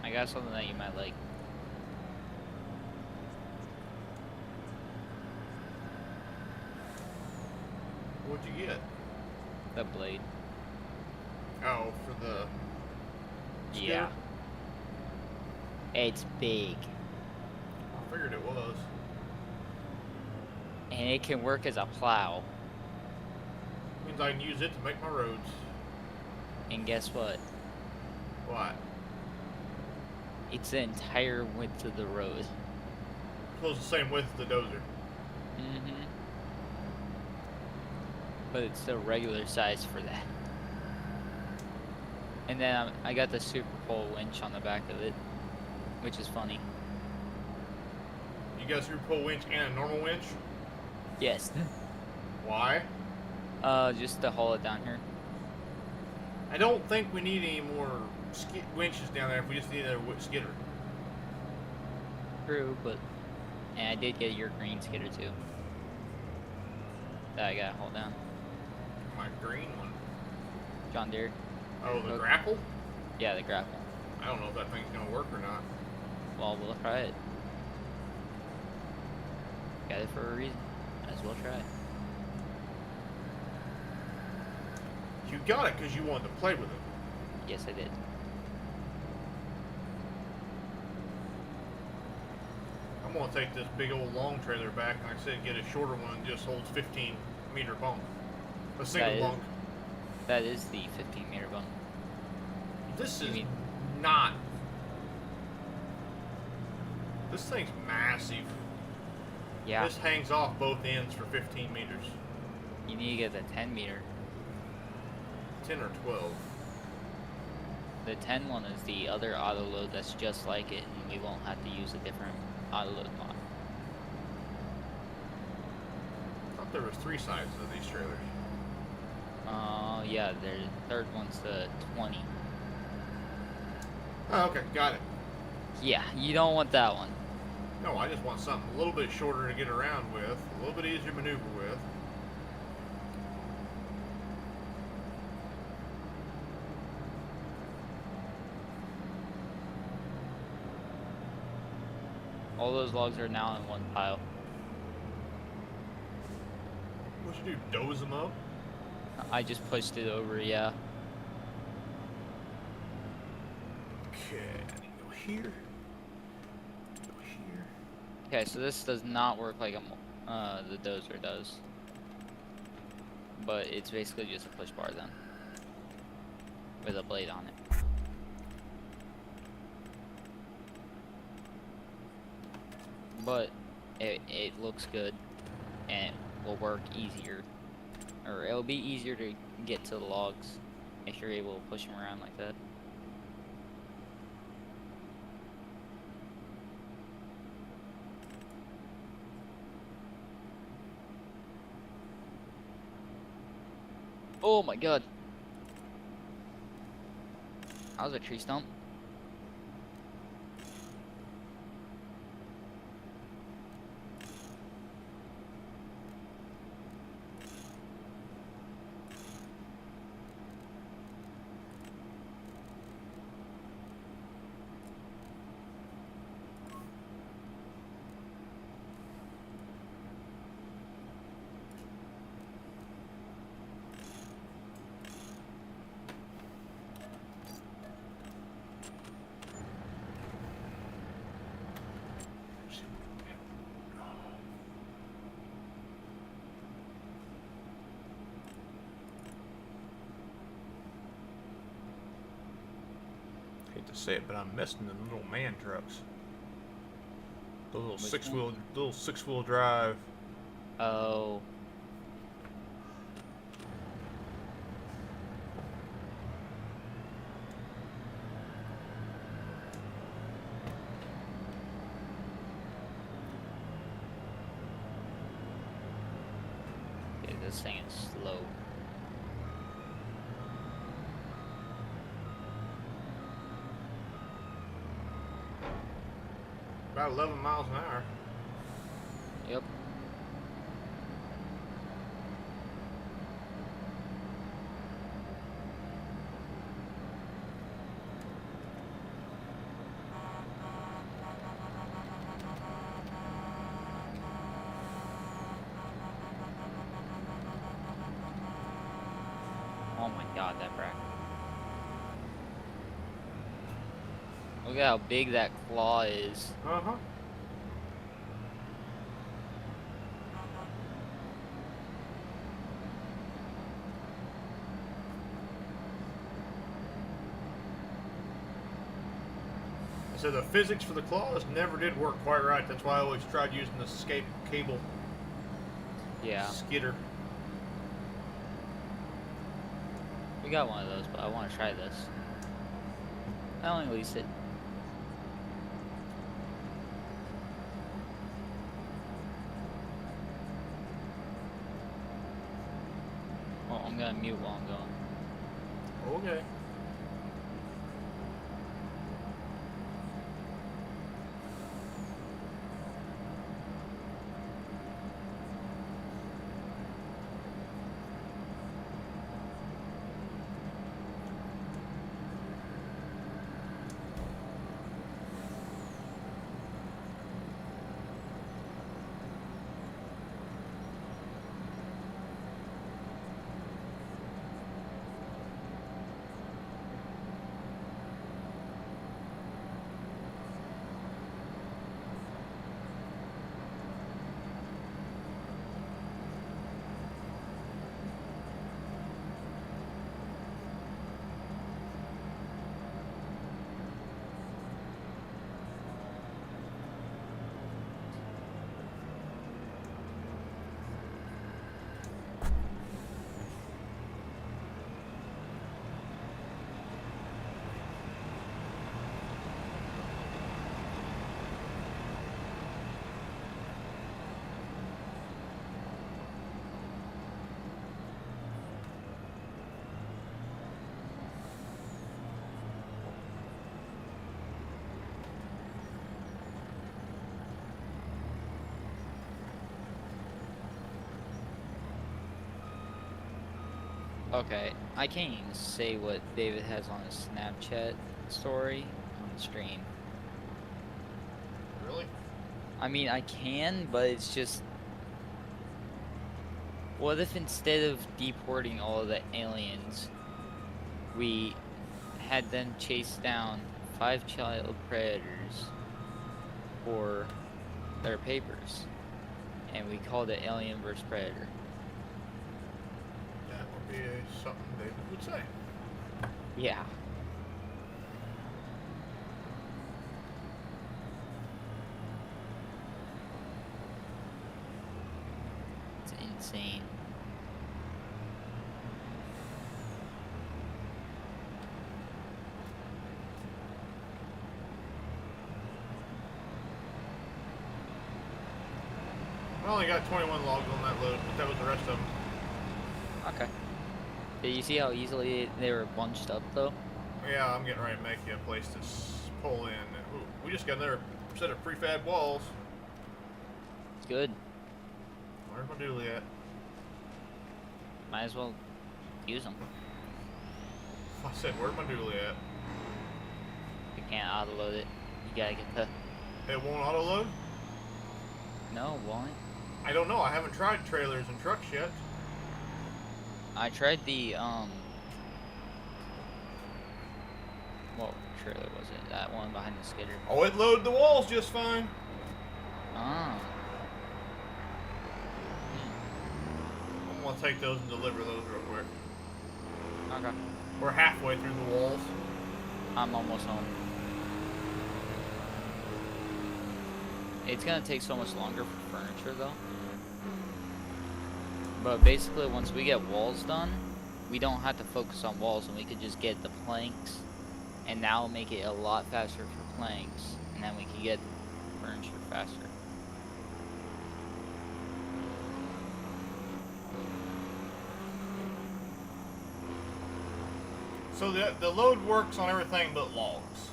I got something that you might like. What'd you get? The blade. Oh, for the... Yeah. It's big. I figured it was. And it can work as a plow. Means I can use it to make my roads. And guess what? What? It's the entire width of the road. Close the same width as the dozer. Mm-hmm. But it's the regular size for that. And then I got the super pole winch on the back of it, which is funny. You got a super pull winch and a normal winch? Yes. Why? Just to haul it down here. I don't think we need any more winches down there if we just need a skidder. True, but... And I did get your green skidder too. That I gotta hold down. My green one. John Deere. Oh, the Look. grapple? Yeah, the grapple. I don't know if that thing's gonna work or not. Well, we'll try it. Got it for a reason. Might as well try it. You got it because you wanted to play with it. Yes, I did. I'm gonna take this big old long trailer back and like I said, get a shorter one that just holds 15-meter bunk. A single bunk. That is the 15-meter bunk. This You is mean- not. This thing's massive. Yeah, This hangs off both ends for 15 meters. you need to get the 10-meter. 10 or 12. The 10 one is the other auto load that's just like it, and we won't have to use a different auto load mod. I thought there was 3 sides of these trailers. Yeah, the third one's the 20. Oh, okay, got it. Yeah, you don't want that one. No, I just want something a little bit shorter to get around with, a little bit easier to maneuver with. All those logs are now in one pile. What you do, doze them up? I just pushed it over, yeah. Okay, I need to go here. Go here. Okay, so this does not work like the dozer does. But it's basically just a push bar then. With a blade on it. But it looks good and it will work easier. Or it'll be easier to get to the logs if you're able to push them around like that. Oh my god. That was a tree stump. Hate to say it, but I'm missing the little man trucks. The little Which six-wheel drive. Oh. this thing is slow. About 11 miles an hour. Yep. Oh my god, that bracket. Look at how big that claw is. Uh-huh. So the physics for the claws never did work quite right. That's why I always tried using the escape cable Yeah. skidder. We got one of those, but I want to try this. I only leased it. Oh, I'm gonna mute while I'm going. Okay. Okay, I can't even say what David has on his Snapchat story on the stream. Really? I mean, I can, but it's just... What if instead of deporting all of the aliens, we had them chase down 5 child predators for their papers, and we called it Alien vs. Predator? That would be something David would say. Yeah. It's insane. I only got 21 logs on that load, but that was the rest of them. Okay. Did you see how easily they were bunched up, though? Yeah, I'm getting ready to make you a place to pull in. Ooh, we just got another set of prefab walls. It's good. Where's my dually at? Might as well use them. I said, where's my dually at? You can't auto-load it. You gotta get the... It won't auto load? No, won't it? I don't know. I haven't tried trailers and trucks yet. I tried the, what trailer was it? That one behind the skidder. Oh, it loaded the walls just fine. Ah. I'm gonna take those and deliver those real quick. Okay. We're halfway through the walls. I'm almost home. It's gonna take so much longer for furniture, though. But basically, once we get walls done, we don't have to focus on walls, and we could just get the planks, and that'll make it a lot faster for planks, and then we can get furniture faster. So the load works on everything but logs.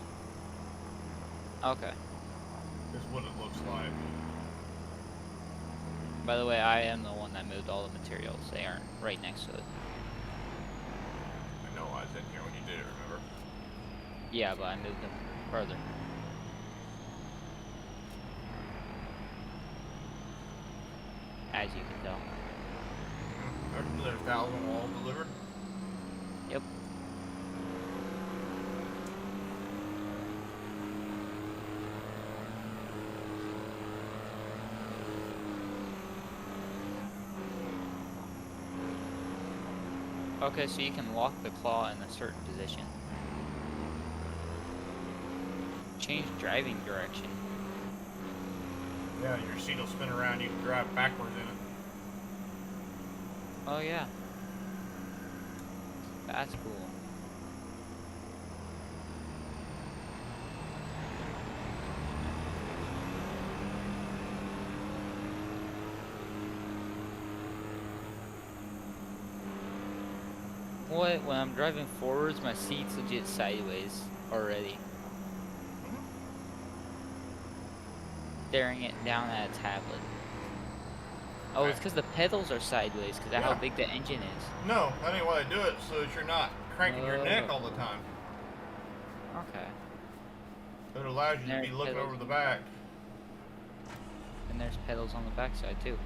Okay. Is what it looks like. By the way, I am the one that moved all the materials. They aren't right next to it. I know I was in here when you did it, remember? Yeah, but I moved them further. As you can tell. There's 1,000 walls delivered. Yep. Okay, so you can lock the claw in a certain position. Change driving direction. Yeah, your seat will spin around. You can drive backwards in it. Oh yeah. That's cool. What? When I'm driving forwards, my seat's legit sideways already. Staring it down at a tablet. Oh, it's because the pedals are sideways because of how big the engine is. No, that ain't why they do it, so that you're not cranking your neck all the Oh. time. Okay. It allows you to There's be looking pedals over the on back. And there's pedals on the backside too.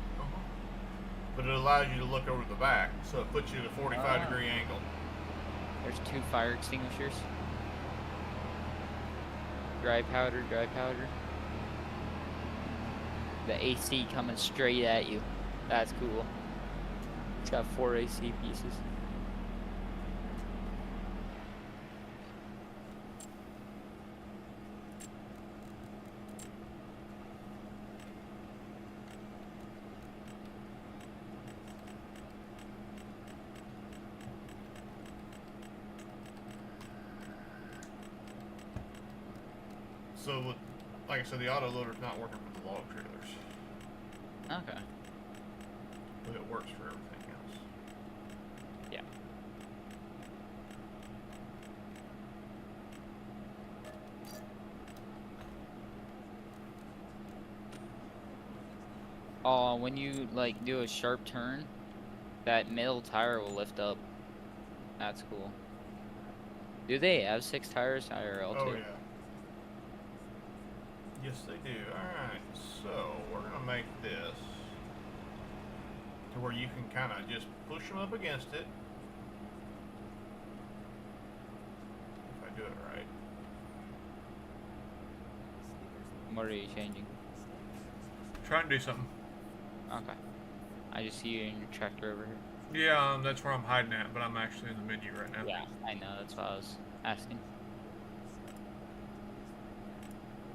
But it allows you to look over the back, so it puts you at a 45-degree angle. There's 2 fire extinguishers. Dry powder, dry powder. The AC coming straight at you. That's cool. It's got 4 AC pieces. So, like I said, the autoloader's not working for the log trailers. Okay. But it works for everything else. Yeah. Oh, when you like do a sharp turn, that middle tire will lift up. That's cool. Do they have 6 tires IRL Oh, too? yeah. Yes, they do. Alright, so we're going to make this to where you can kind of just push them up against it. If I do it right. What are you changing? Trying to do something. Okay. I just see you in your tractor over here. Yeah, that's where I'm hiding at, but I'm actually in the menu right now. Yeah, I know. That's what I was asking.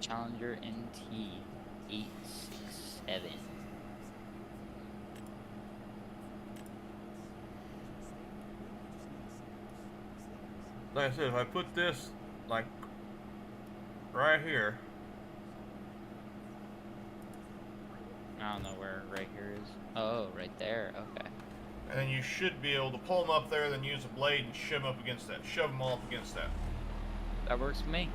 Challenger NT 867. Like I said, if I put this, like, right here. I don't know where right here is. Oh, right there. Okay. And then you should be able to pull them up there, then use a blade and shove them up against that. Shove them all up against that. That works for me.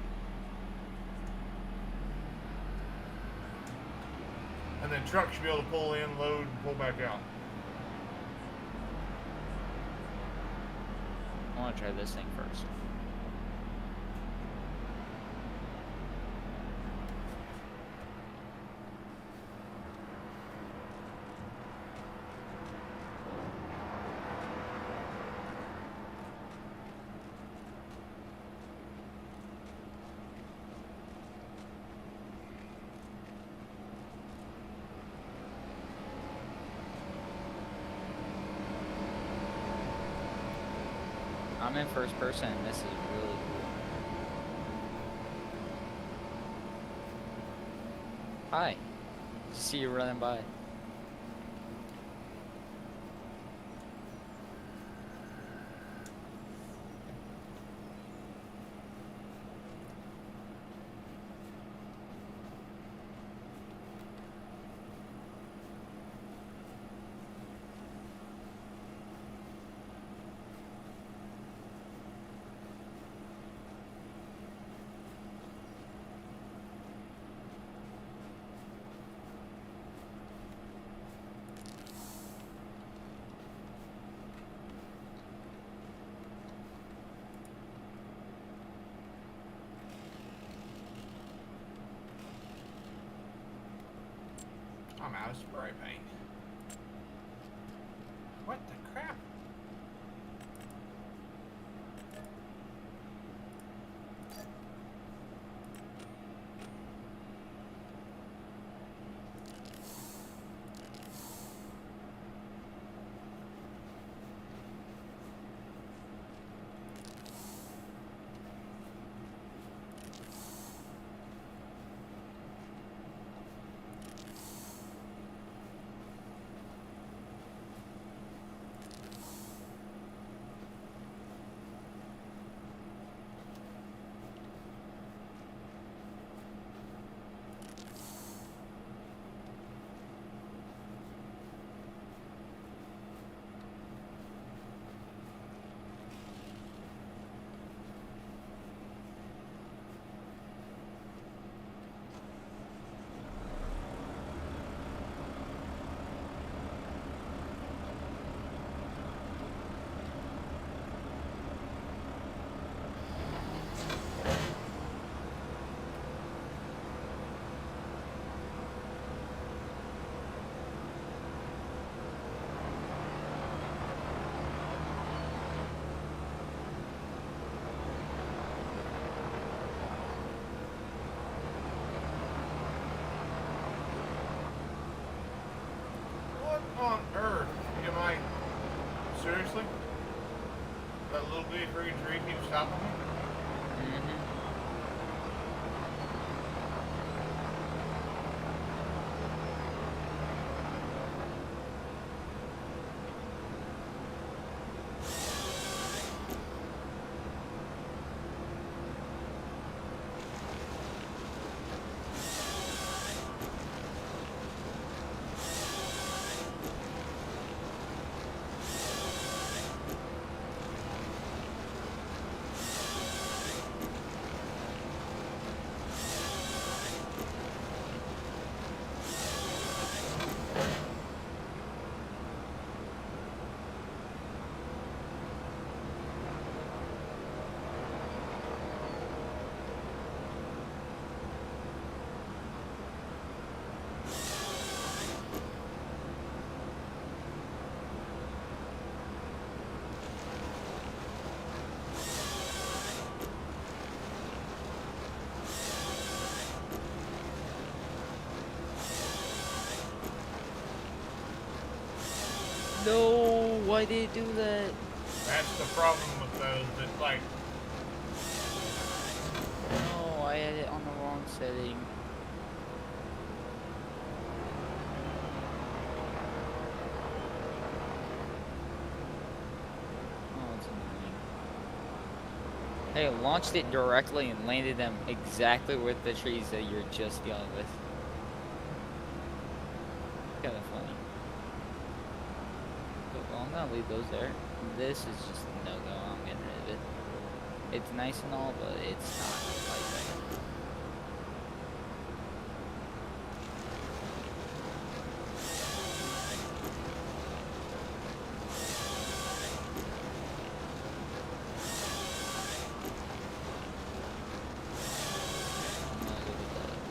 And then truck should be able to pull in, load, and pull back out. I want to try this thing first. I'm in first person and this is really cool. Hi. See you running by. I'm out of spray paint. What the crap? What on earth am I? Seriously? That little bitty freaking tree keeps stopping me? Mm-hmm. No, why did it do that? That's the problem with those. It's like, No, I had it on the wrong setting. Oh, it's annoying. Hey, I launched it directly and landed them exactly with the trees that you're just dealing with. Kinda funny. But, well, I'm gonna leave those there. This is just a no-go. I'm getting rid of it. It's nice and all, but it's not like that. I'm not good with that.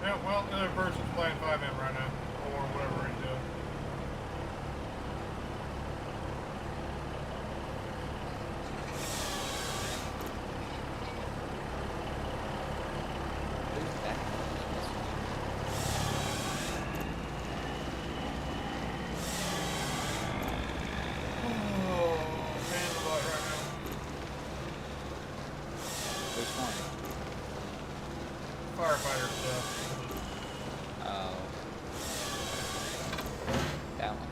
Yeah, well, the other person's playing 5M right now, or whatever he's doing. Who's back? Oh, man, the light right now. Which one? Firefighter stuff. Oh. That one.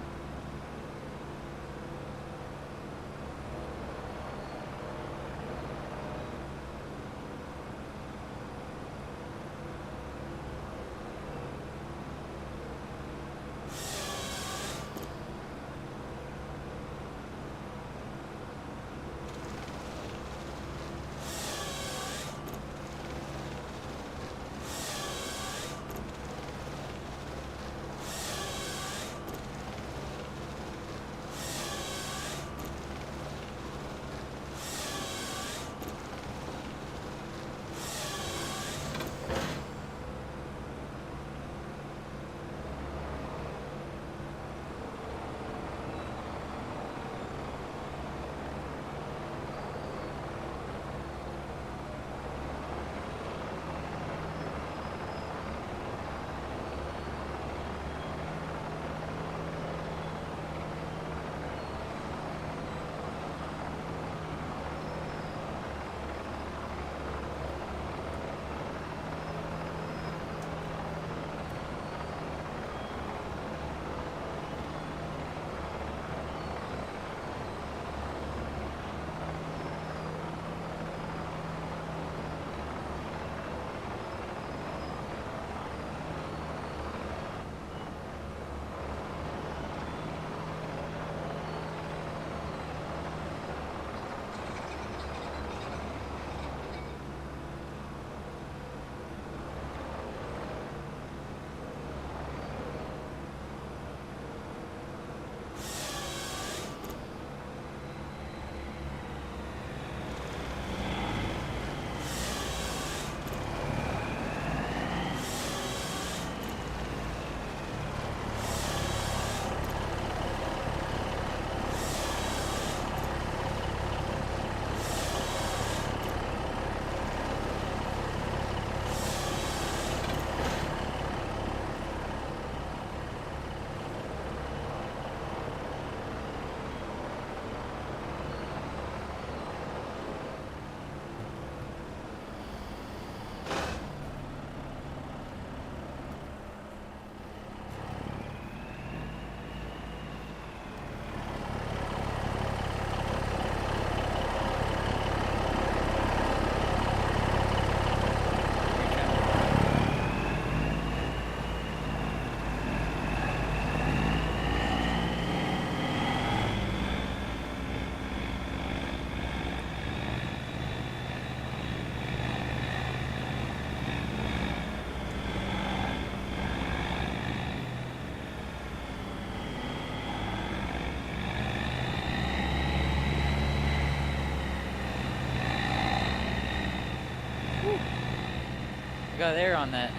I got air on that.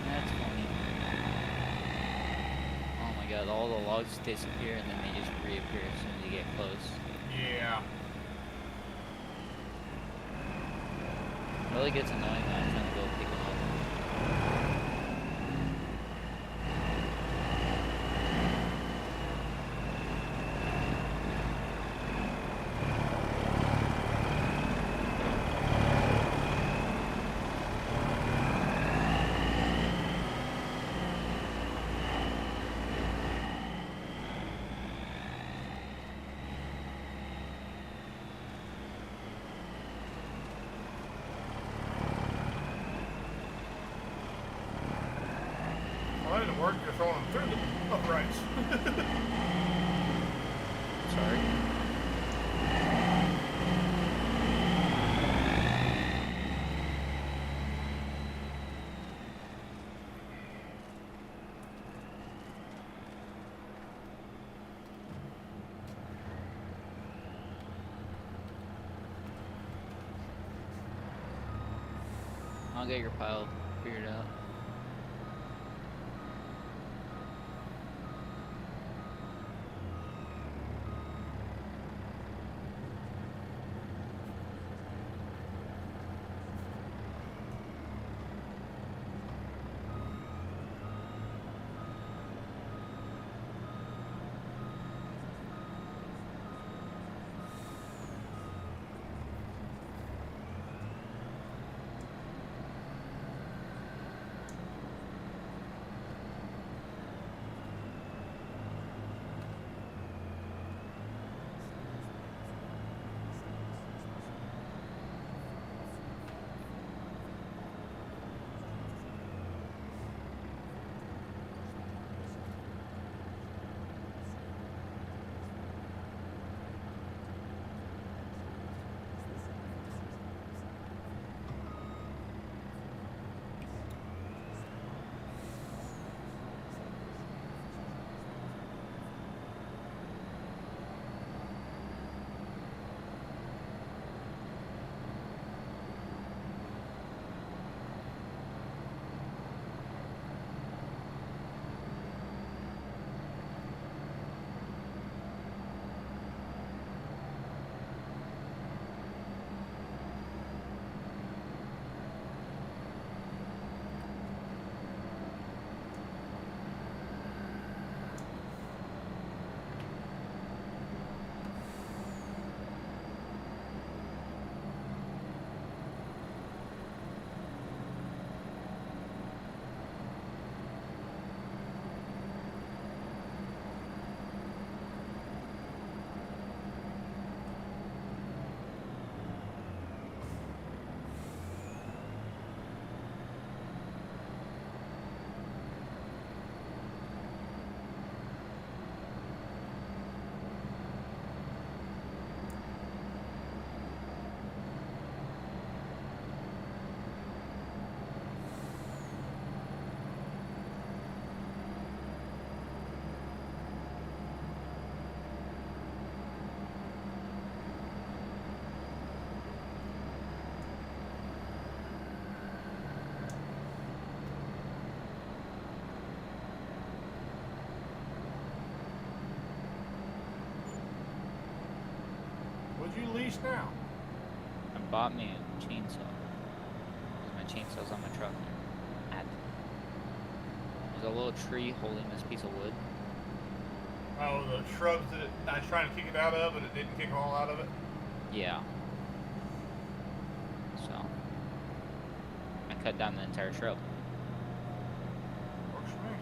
That's funny. Oh my god, all the logs disappear and then they just reappear as soon as you get close. Yeah. It really gets annoying when I'm trying to go pick them up. Well, that didn't work. You're throwing them through the uprights. Sorry. I'll get your pile figured out. What'd you lease now? I bought me a chainsaw. My chainsaw's on my truck. There's a little tree holding this piece of wood. Oh, the shrubs that I was trying to kick it out of, but it didn't kick them all out of it? Yeah. So, I cut down the entire shrub. Works for me.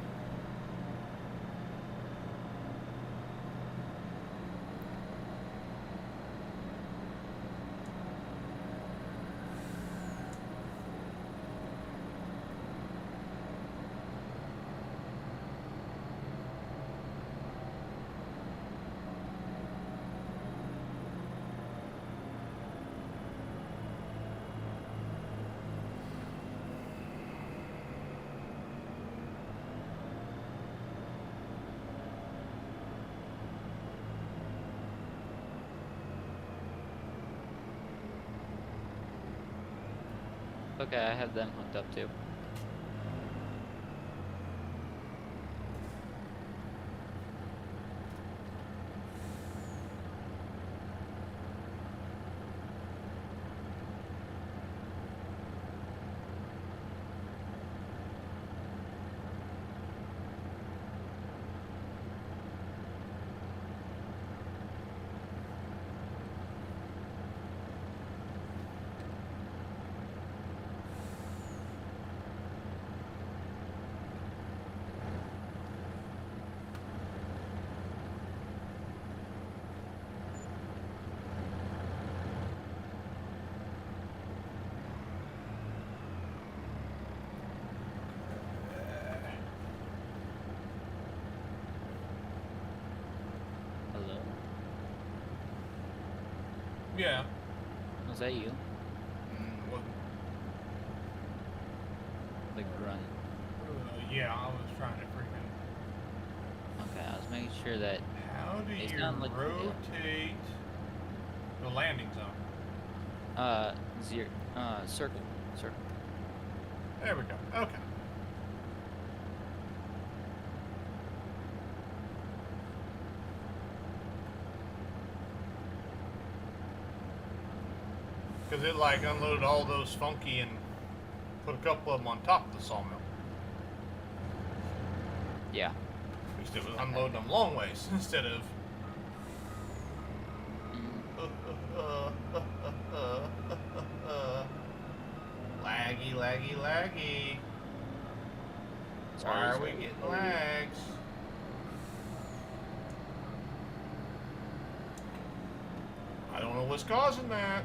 Okay, I have them hooked up too. Hello? Yeah. Was that you? Wasn't. The grunt. Yeah, I was trying to freaking. Okay, I was making sure that How do It's you not like- rotate the landing zone? circle. There we go. Okay. Because it like unloaded all those funky and put a couple of them on top of the sawmill. Yeah. At least it was unloading them long ways instead of. Laggy, laggy, laggy. Why are we getting lags? I don't know what's causing that.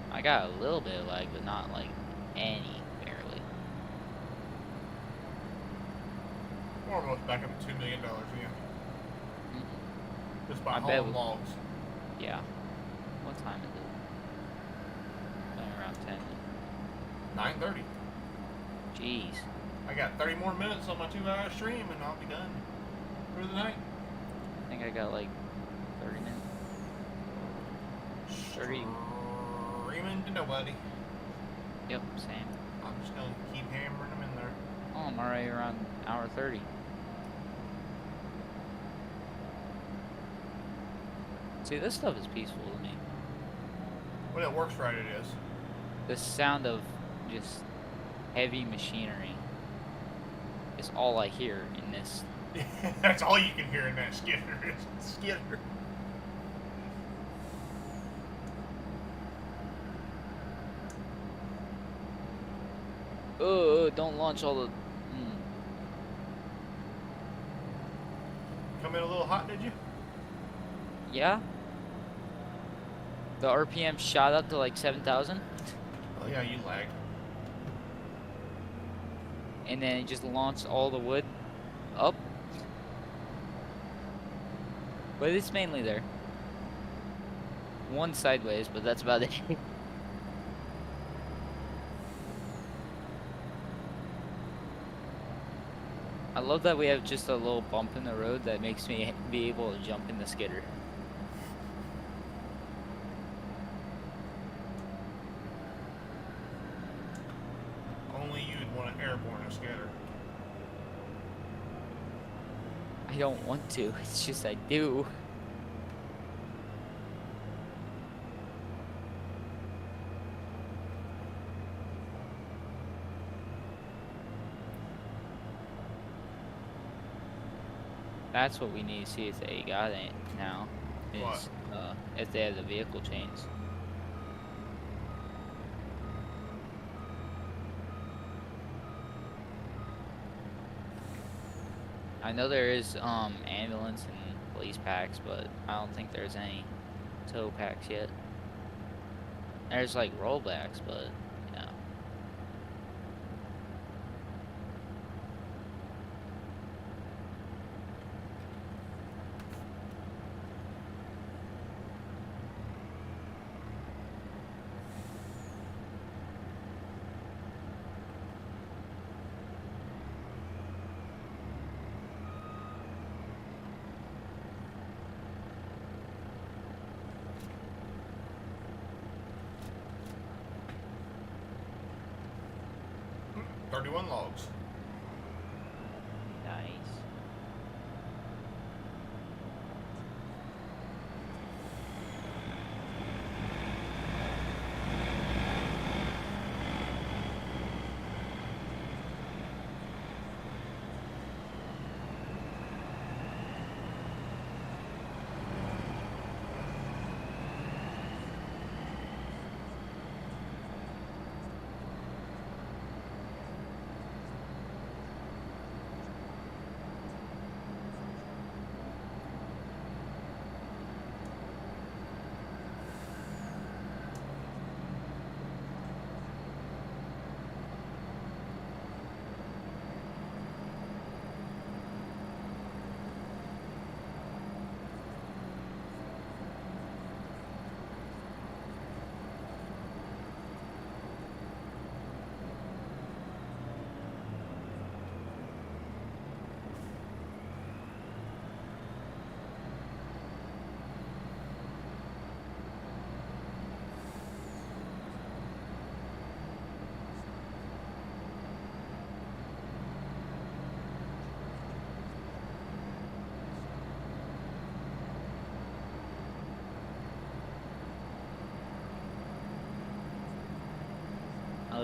I got a little bit of lag, but not like any, barely. We're almost back up to $2 million again. Just by I bet hauling logs. Yeah. What time is it? Around 10. 9:30. Jeez. I got 30 more minutes on my 2-hour stream and I'll be done for the night. I think I got like 30 minutes. 30. Streaming to nobody. Yep, same. I'm just gonna keep hammering them in there. Oh, I'm already around hour 30. See, this stuff is peaceful to me. When it works right, it is. The sound of just heavy machinery is all I hear in this. That's all you can hear in that skidder is skidder. Oh, don't launch all the. Come in a little hot, did you? Yeah. The RPM shot up to like 7,000. Oh yeah, you lagged. And then it just launched all the wood up. But it's mainly there. One sideways, but that's about it. I love that we have just a little bump in the road that makes me be able to jump in the skidder. Only you'd want to airborne a skidder. I don't want to, it's just I do. That's what we need to see if they got it now. Is What? If they have the vehicle chains. I know there is ambulance and police packs, but I don't think there's any tow packs yet. There's like rollbacks, but yeah. Hmm, 31 logs. Nice.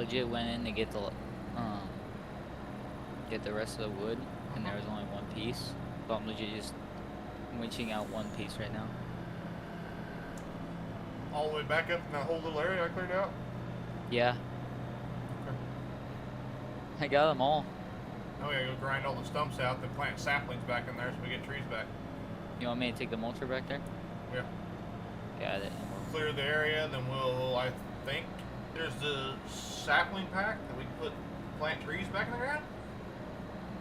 legit went in to get the rest of the wood, and there was only one piece. So I'm legit just winching out one piece right now. All the way back up in that whole little area I cleared out? Yeah. Okay. I got them all. Now we gotta go grind all the stumps out, then plant saplings back in there so we get trees back. You want me to take the mulcher back there? Yeah. Got it. Clear the area, then we'll, I think, there's the sapling pack that we can plant trees back in the ground?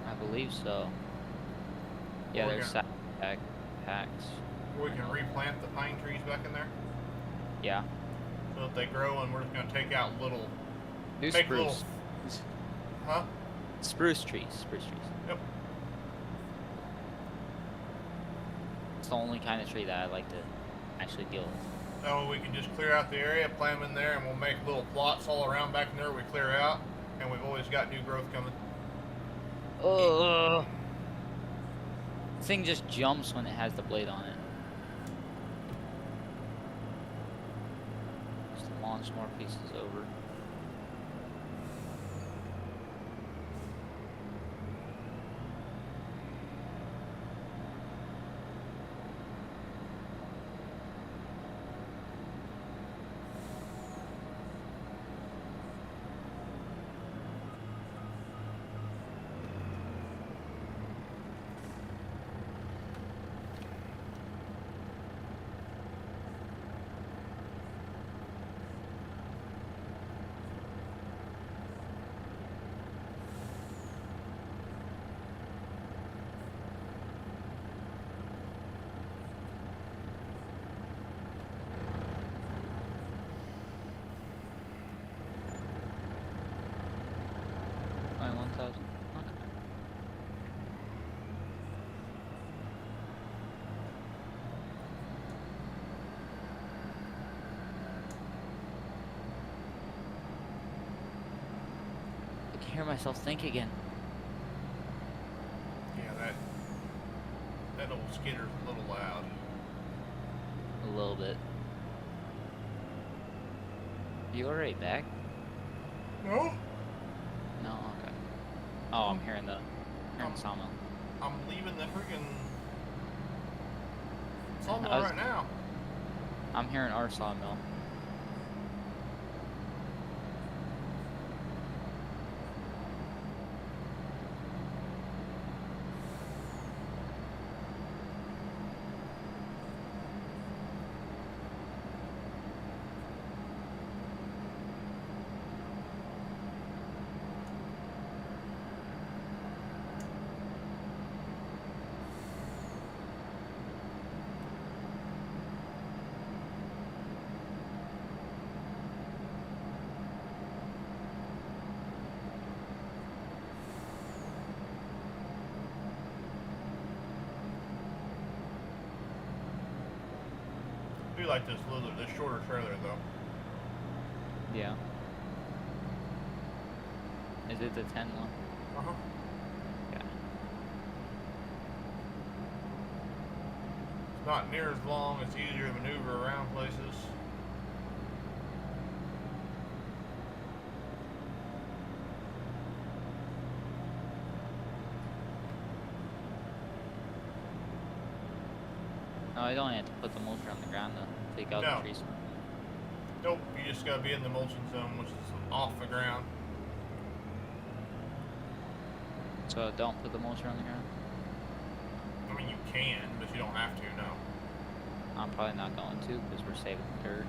I believe so. Yeah, Or there's packs. Or we can replant the pine trees back in there? Yeah. So that they grow, and we're just gonna take out little... Do make spruce. Huh? Spruce trees. Yep. It's the only kind of tree that I like to actually deal with. So we can just clear out the area, plant them in there, and we'll make little plots all around back in there we clear out, and we've always got new growth coming. Thing just jumps when it has the blade on it. Just launch more pieces over. Hear myself think again. Yeah, that old skitter's a little loud. A little bit. You already back? No? No, okay. Oh, I'm hearing the sawmill. I'm leaving the freaking sawmill right now. I'm hearing our sawmill. I do like this shorter trailer though. Yeah. Is it the 10 one? Uh-huh. Yeah. It's not near as long, it's easier to maneuver around places. No, I don't have to put the mulcher on the ground to take out No. the trees. Nope, you just gotta be in the mulching zone, which is off the ground. So don't put the mulcher on the ground? I mean, you can, but you don't have to, no. I'm probably not going to because we're saving dirt.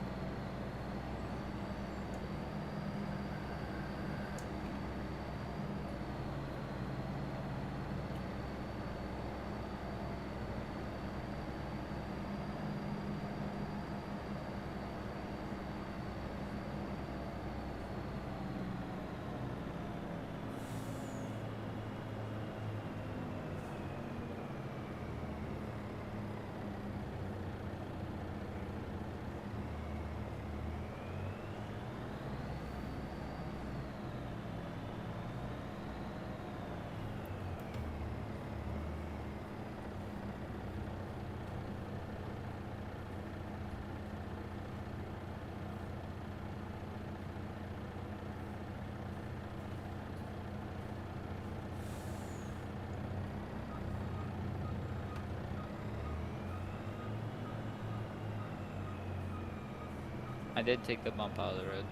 did take the bump out of the road.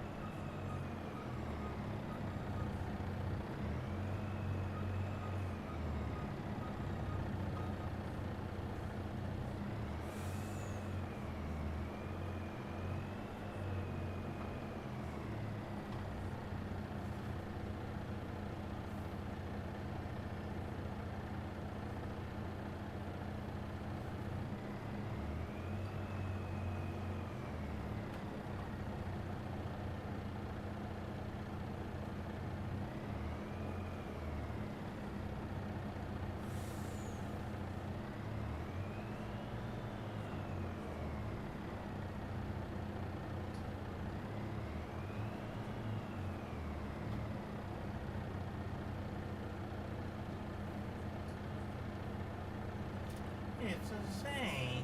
It's a Zane.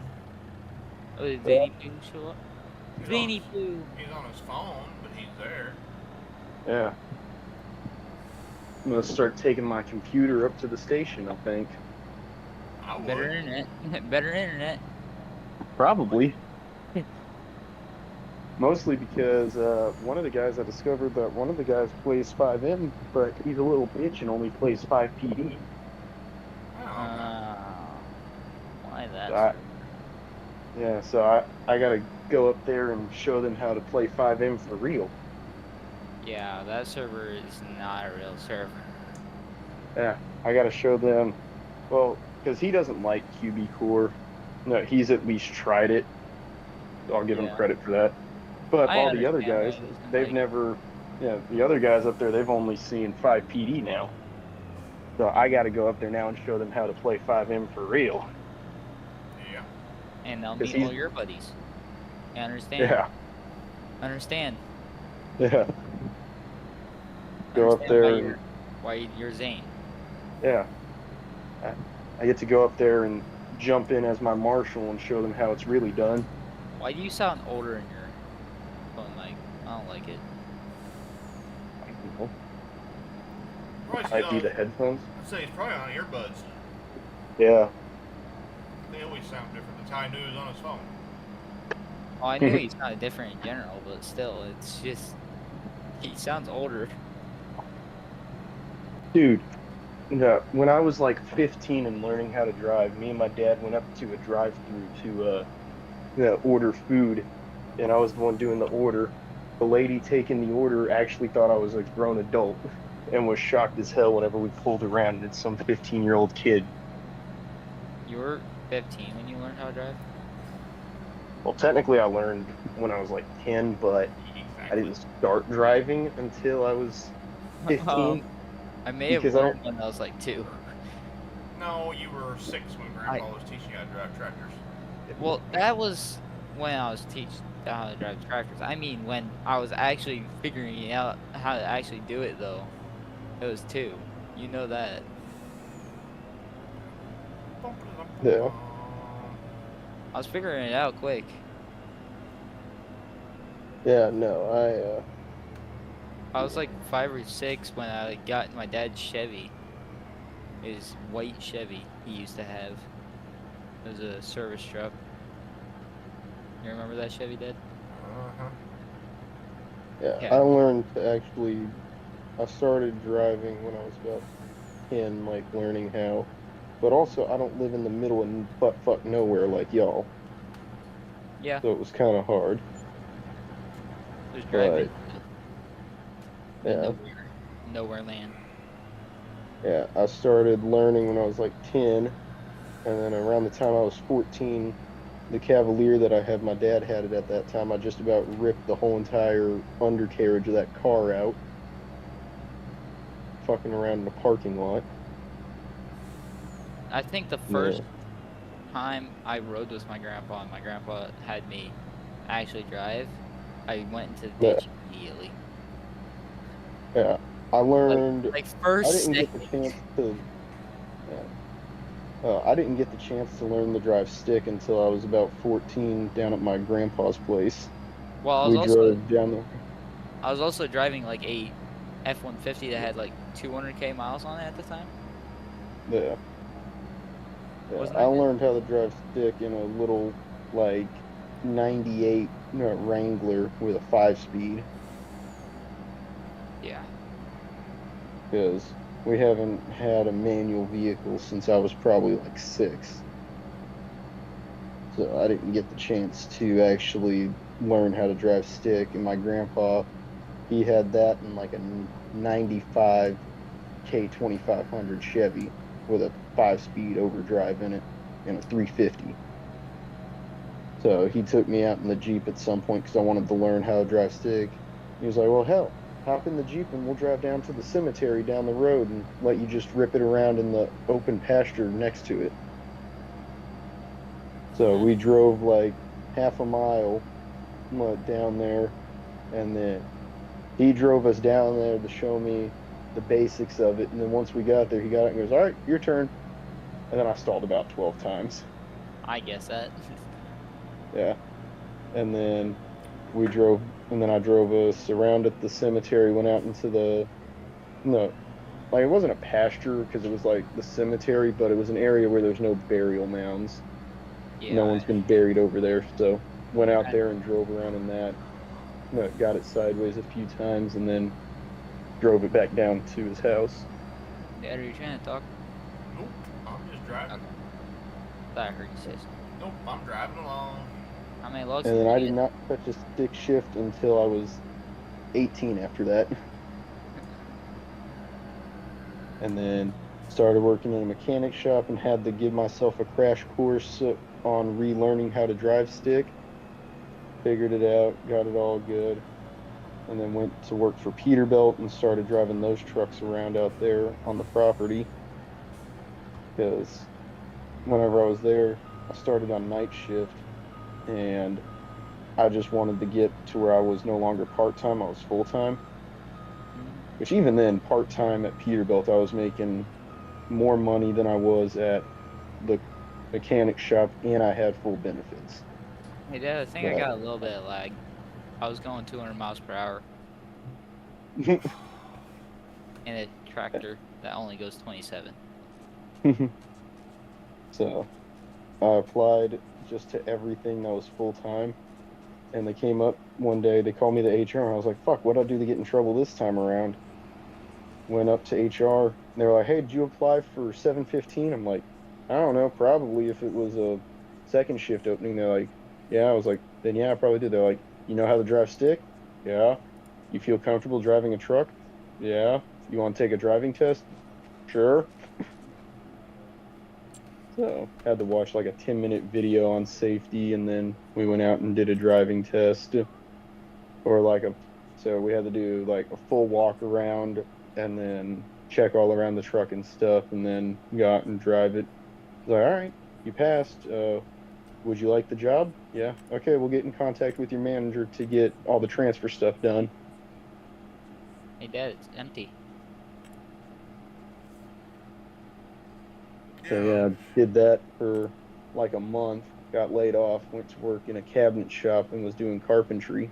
Oh, did Zany Blue show up? He's Zany on, Blue! he's on his phone, but he's there. Yeah. I'm gonna start taking my computer up to the station, I think. I would. Better internet. Better internet. Probably. Mostly because one of the guys I discovered that one of the guys plays 5M, but he's a little bitch and only plays 5 PD. Oh, Why that? I- Yeah, so I gotta go up there and show them how to play 5M for real. Yeah, that server is not a real server. Yeah, I gotta show them. Well, because he doesn't like QB Core. No, he's at least tried it. So I'll give him Yeah. credit for that. But I all the other understand guys, why he doesn't they've like- never. Yeah, the other guys up there, they've only seen 5 PD now. So I gotta go up there now and show them how to play 5M for real. yeah. And they'll 'Cause meet all he's- your buddies. You understand? Yeah, Understand. yeah. Go up Understand there why and you're Zane. yeah. I get to go up there and jump in as my marshal and show them how it's really done. Why do you sound older in your phone mic? I don't like it. I don't know. Probably Might be still, the headphones. I'd say he's probably on earbuds. Yeah. They always sound different. That's how I knew he was on his phone. Oh, I knew he sounded different in general, but still, it's just he sounds older. Dude, no, when I was like 15 and learning how to drive, me and my dad went up to a drive-through to order food, and I was the one doing the order. The lady taking the order actually thought I was a grown adult and was shocked as hell whenever we pulled around and it's some 15-year-old kid. You were 15 when you learned how to drive? Well, technically I learned when I was like 10, but I Exactly. didn't start driving until I was 15. I may have Because I learned when I was like 2. No, you were 6 when Grandpa was teaching you how to drive tractors. Well, that was when I was teaching how to drive tractors. I mean, when I was actually figuring out how to actually do it, though, it was 2. You know that. Yeah. I was figuring it out quick. Yeah, no, I was like 5 or 6 when I got my dad's Chevy. His white Chevy he used to have. It was a service truck. You remember that Chevy, Dad? Uh-huh. yeah, Yeah. I learned to actually. I started driving when I was about 10, like learning how. But also, I don't live in the middle of butt-fuck nowhere like y'all, Yeah. so it was kind of hard. Just driving. Yeah, Nowhere land. yeah. I started learning when I was like 10, and then around the time I was 14, the Cavalier that I had, my dad had it at that time. I just about ripped the whole entire undercarriage of that car out, fucking around in the parking lot. I think the first time I rode with my grandpa and my grandpa had me actually drive, I went into the ditch immediately. Yeah, I learned. Like I first didn't get the second. chance to. I didn't get the chance to learn the drive stick until I was about 14 down at my grandpa's place. Well, We drove down the. I was also driving like a F-150 that had like 200k miles on it at the time. Yeah. Yeah, Wasn't I that good? learned how to drive stick in a little like 98 Wrangler with a 5-speed Yeah. because we haven't had a manual vehicle since I was probably like 6. So I didn't get the chance to actually learn how to drive stick. And my grandpa, he had that in like a 95 K 2500 Chevy with a 5-speed overdrive in it and a 350. So he took me out in the Jeep at some point because I wanted to learn how to drive stick. He was like, well, hell, hop in the Jeep and we'll drive down to the cemetery down the road and let you just rip it around in the open pasture next to it. So we drove like half a mile down there, and then he drove us down there to show me the basics of it. And then once we got there, he got out and goes, all right, your turn. And then I stalled about 12 times. I guess that. Yeah. And then we drove, and then I drove us around at the cemetery, went out into no, like it wasn't a pasture because it was like the cemetery, but it was an area where there's no burial mounds. No Yeah. one's been buried over there. So went out I, there and drove around in that. Got it sideways a few times and then drove it back down to his house. Dad, are you trying to talk? Nope, I'm just driving. Okay. Thought I heard you say something. Nope, I'm driving along. How many logs And did then you I get? did not touch a stick shift until I was 18 after that. And then started working in a mechanic shop and had to give myself a crash course on relearning how to drive stick. Figured it out, got it all good, and then went to work for Peterbilt and started driving those trucks around out there on the property because whenever I was there, I started on night shift and I just wanted to get to where I was no longer part-time, I was full-time. Which even then, part-time at Peterbilt, I was making more money than I was at the mechanic shop and I had full benefits. Hey, Dad, I think I But got a little bit of lag. I was going 200 miles per hour in a tractor that only goes 27. so I applied just to everything that was full-time. And they came up one day, they called me the HR, and I was like, fuck, what'd I do to get in trouble this time around? Went up to HR, and they were like, hey, did you apply for 715? I'm like, I don't know, probably if it was a second shift opening. They're like, yeah. I was like, then yeah, I probably did. They're like, you know how to drive stick? Yeah. You feel comfortable driving a truck? Yeah. You want to take a driving test? Sure. So had to watch like a 10-minute video on safety, and then we went out and did a driving test or like a so we had to do like a full walk around and then check all around the truck and stuff and then go out and drive it. Like, all right, you passed. Would you like the job? Yeah. Okay, we'll get in contact with your manager to get all the transfer stuff done. Hey, Dad, it's empty. So Yeah. yeah, did that for like a month, got laid off, went to work in a cabinet shop and was doing carpentry.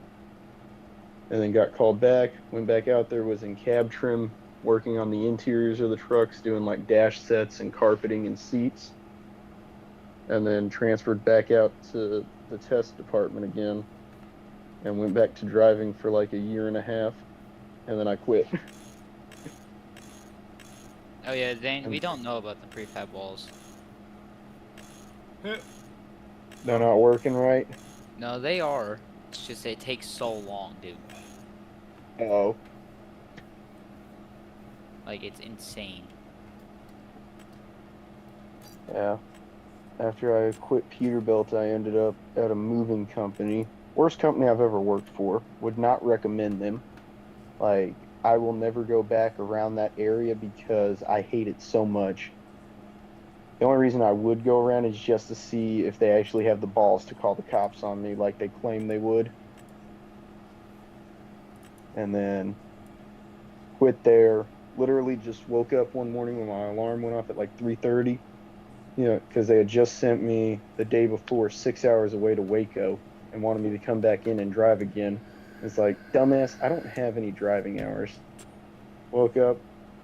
And then got called back, went back out there, was in cab trim, working on the interiors of the trucks, doing like dash sets and carpeting and seats, and then transferred back out to the test department again and went back to driving for like a year and a half, and then I quit. Oh, yeah, Zane, we And don't know about the prefab walls. Heh. they're not working right. No, they are. It's just it takes so long, dude. Oh, Like, it's insane. yeah. After I quit Peterbilt, I ended up at a moving company. Worst company I've ever worked for. Would not recommend them. Like, I will never go back around that area because I hate it so much. The only reason I would go around is just to see if they actually have the balls to call the cops on me like they claim they would. And then quit there. Literally just woke up one morning when my alarm went off at like 3:30. Because they had just sent me the day before 6 hours away to Waco and wanted me to come back in and drive again. It's like, dumbass, I don't have any driving hours. Woke up,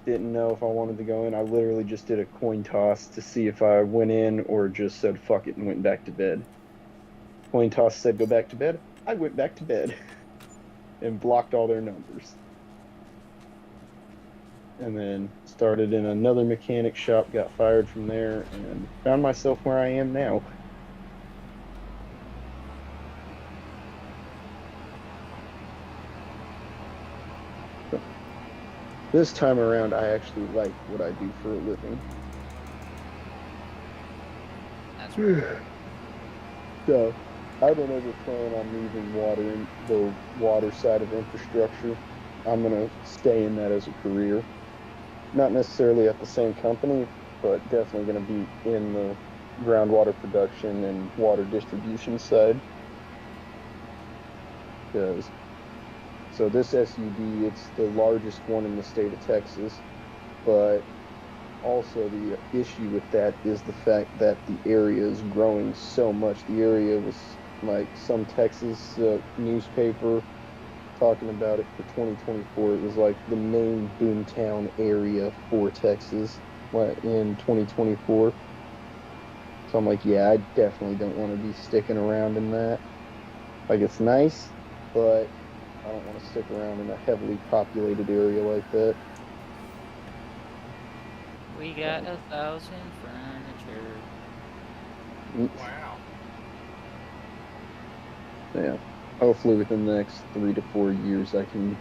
didn't know if I wanted to go in. I literally just did a coin toss to see if I went in or just said fuck it and went back to bed. Coin toss said go back to bed. I went back to bed and blocked all their numbers. And then started in another mechanic shop, got fired from there, and found myself where I am now. So this time around, I actually like what I do for a living. That's right. So I don't ever plan on moving the water side of infrastructure. I'm gonna stay in that as a career. Not necessarily at the same company, but definitely gonna be in the groundwater production and water distribution side. Because so this SUD, it's the largest one in the state of Texas, but also the issue with that is the fact that the area is growing so much. The area was like some Texas newspaper talking about it for 2024. It was like the main boomtown area for Texas in 2024. So I'm like, yeah, I definitely don't want to be sticking around in that. Like, it's nice, but I don't want to stick around in a heavily populated area like that. We got 1,000 furniture. Wow. Yeah. Hopefully within the next 3 to 4 years, I can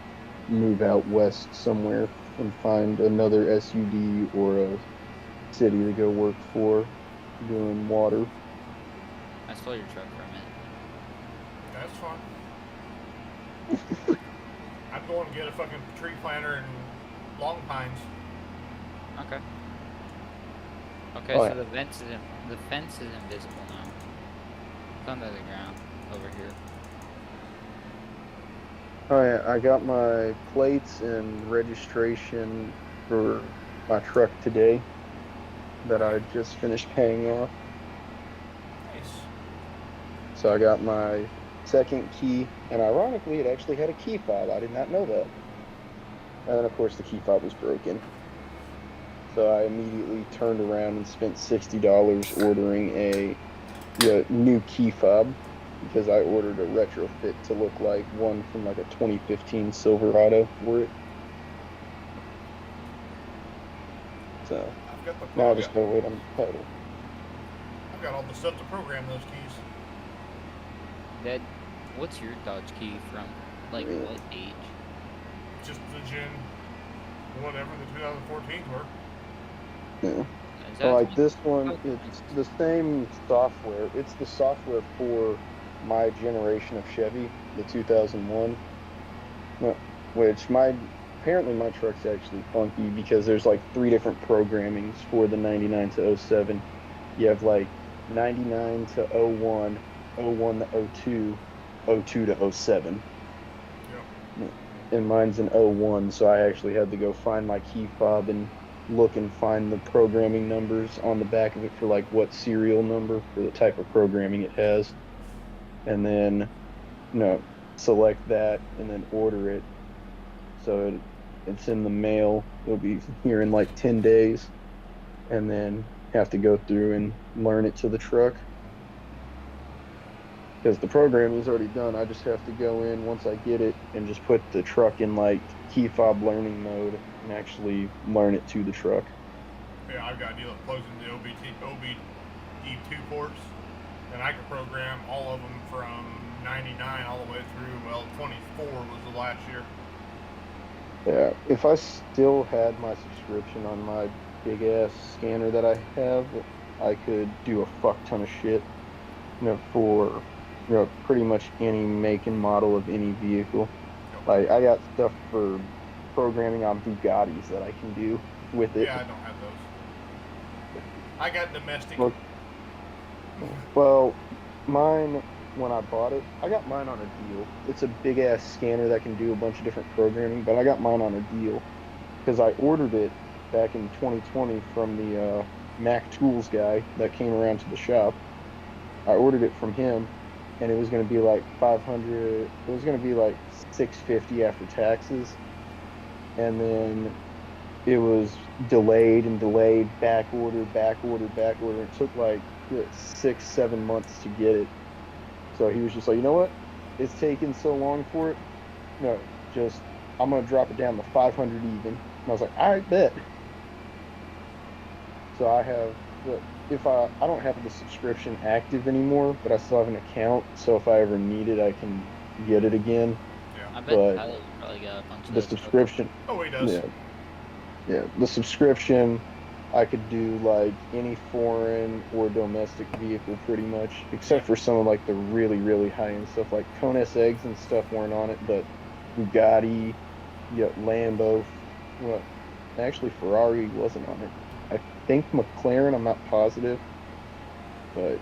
move out west somewhere and find another SUD or a city to go work for doing water. I stole your truck for a minute. That's fine. I'm going to get a fucking tree planter and long pines. Okay. Okay, Oh, so yeah. the fence is invisible now. It's under the ground over here. Oh, yeah. I got my plates and registration for my truck today that I just finished paying off. Nice. So I got my second key, and ironically, it actually had a key fob. I did not know that. And then, of course, the key fob was broken. So I immediately turned around and spent $60 ordering a new key fob because I ordered a retrofit to look like one from like a 2015 Silverado for it. So I've got the now I I've just got, gotta wait on the title. I've got all the stuff to program those keys. Dad, what's your Dodge key from? Like, Yeah. what age? Just the gen, whatever the 2014s were. Yeah. Is Well, that like this one, it's 2016? the same software. It's the software for my generation of Chevy, the 2001. No, which apparently my truck's actually funky because there's like three different programmings for the 99 to '07. You have like 99 to '01, '01 to '02, '02 to '07. Yep. And mine's an '01, so I actually had to go find my key fob and look and find the programming numbers on the back of it for like what serial number for the type of programming it has. And then, select that and then order it. So it's in the mail. It'll be here in like 10 days, and then have to go through and learn it to the truck because the programming is already done. I just have to go in once I get it and just put the truck in like key fob learning mode and actually learn it to the truck. Yeah, I've got to deal with closing the OBD2 ports, and I can program all of them from 99 all the way through, well, 24 was the last year. Yeah, if I still had my subscription on my big ass scanner that I have, I could do a fuck ton of shit, for pretty much any make and model of any vehicle. Yep. Like I got stuff for programming on Bugattis that I can do with it. Yeah, I don't have those. I got domestic. Look, well, mine when I bought it, I got mine on a deal. It's a big ass scanner that can do a bunch of different programming, but I got mine on a deal because I ordered it back in 2020 from the Mac Tools guy that came around to the shop. I ordered it from him, and it was going to be like 500. It was going to be like 650 after taxes, and then it was delayed and delayed, back order, back order, back order. It took like 6, 7 months to get it. So he was just like, you know what? it's taking so long for it. No, just I'm gonna drop it down to 500 even. And I was like, all right, bet. So I have the if I don't have the subscription active anymore, but I still have an account. So if I ever need it, I can get it again. Yeah. I bet But Tyler's probably got a bunch of the those stuff. subscription, Oh, he does. yeah, yeah, the subscription, I could do like any foreign or domestic vehicle pretty much, except Yeah. for some of like the really, really high end stuff like Kona eggs and stuff weren't on it, but Bugatti, yeah, Lambo, well, actually Ferrari wasn't on it. I think McLaren, I'm not positive, but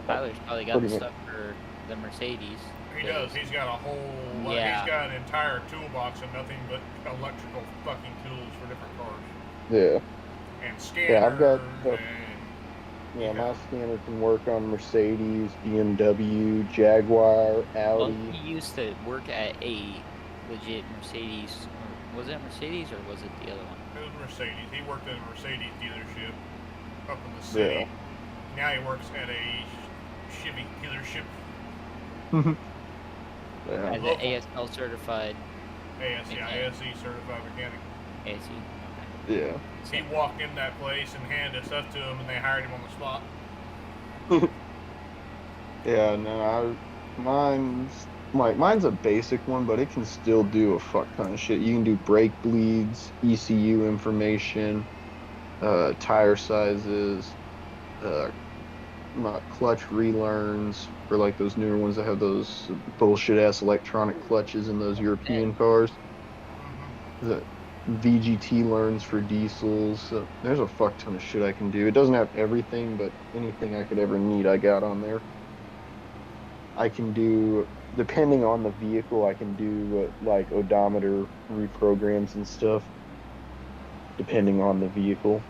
Tyler's probably got pretty the much, stuff for the Mercedes. He does. He's got a whole. Yeah. He's got an entire toolbox of nothing but electrical fucking tools for different cars yeah, and scanners yeah, I've got the, and yeah, my scanner can work on Mercedes, BMW, Jaguar, Well, Audi. he used to work at a legit Mercedes. Was it Mercedes or was it the other one? It was Mercedes. He worked at a Mercedes dealership up in the city. Yeah. Now he works at a Chevy dealership. Yeah. As an ASL certified ASE certified mechanic. ASE. Yeah. He walked in that place and handed stuff to him, and they hired him on the spot. Yeah, no, mine's a basic one, but it can still do a fuck ton of shit. You can do brake bleeds, ECU information, tire sizes, clutch relearns for like those newer ones that have those bullshit ass electronic clutches in those European cars. The VGT learns for diesels. So there's a fuck ton of shit I can do. It doesn't have everything, but anything I could ever need, I got on there. I can do, depending on the vehicle, I can do like odometer reprograms and stuff, depending on the vehicle.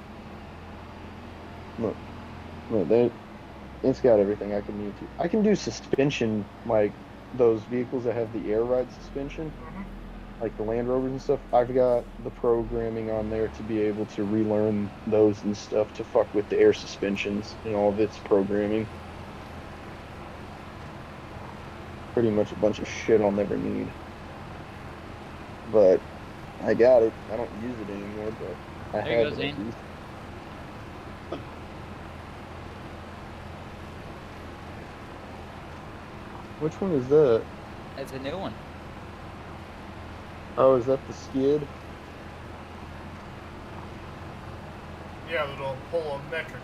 It's got everything I can need to. I can do suspension, like those vehicles that have the air ride suspension, like the Land Rovers and stuff. I've got the programming on there to be able to relearn those and stuff to fuck with the air suspensions and all of its programming. Pretty much a bunch of shit I'll never need. But I got it. I don't use it anymore, but I There you have go, it at Zane. least. Which one is that? That's a new one. Oh, is that the skid? Yeah, that'll pull a metric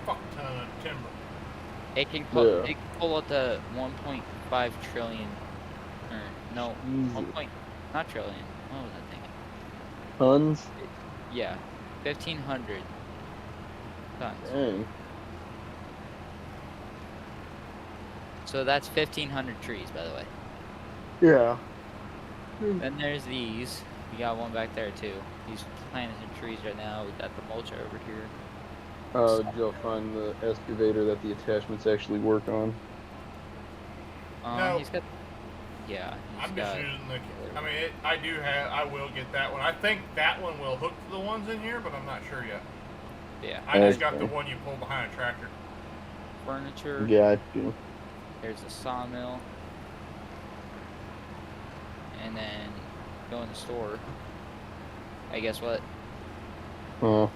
fuck ton of timber. It can pull out the 1.5 trillion. Or no, Jesus. not trillion. What was I thinking? Tons? Yeah, 1,500 tons. Dang. So that's 1,500 trees, by the way. Yeah. Then there's these. We got one back there too. He's planting some trees right now. We got the mulcher over here. Did y'all find the excavator that the attachments actually work on? No. He's got. Yeah. He's I'm got, just using the. I mean, I will get that one. I think that one will hook to the ones in here, but I'm not sure yet. Yeah. I just got Okay. the one you pull behind a tractor. Furniture. Got you. There's a sawmill. And then go in the store. Hey, guess what? Huh.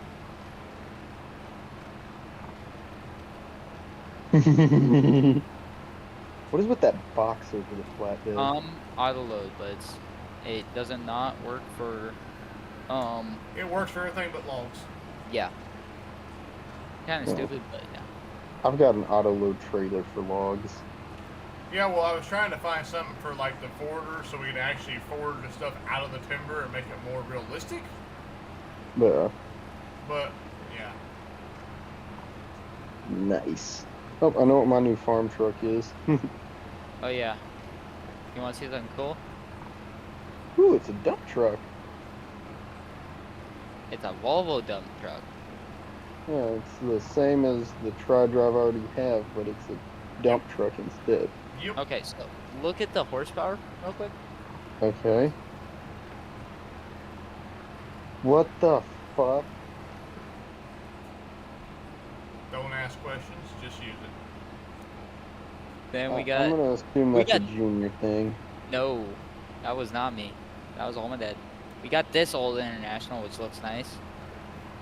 What is with that box over the flatbed? Auto load, but it doesn't not work for It works for everything but logs. yeah. Kind of Yeah. stupid, but yeah. I've got an auto load trailer for logs. Yeah, well, I was trying to find something for like the forwarder so we could actually forward the stuff out of the timber and make it more realistic. Yeah. But yeah, Nice. Oh, I know what my new farm truck is. Oh yeah. You want to see something cool? Ooh, it's a dump truck. It's a Volvo dump truck. Yeah, it's the same as the tri-drive I already have, but it's a dump truck instead. yep. Okay, so look at the horsepower real quick. Okay. What the fuck? Don't ask questions, just use it. Then we I'm got gonna assume we that's a got junior thing. no, that was not me. That was all my dad. We got this old International, which looks nice.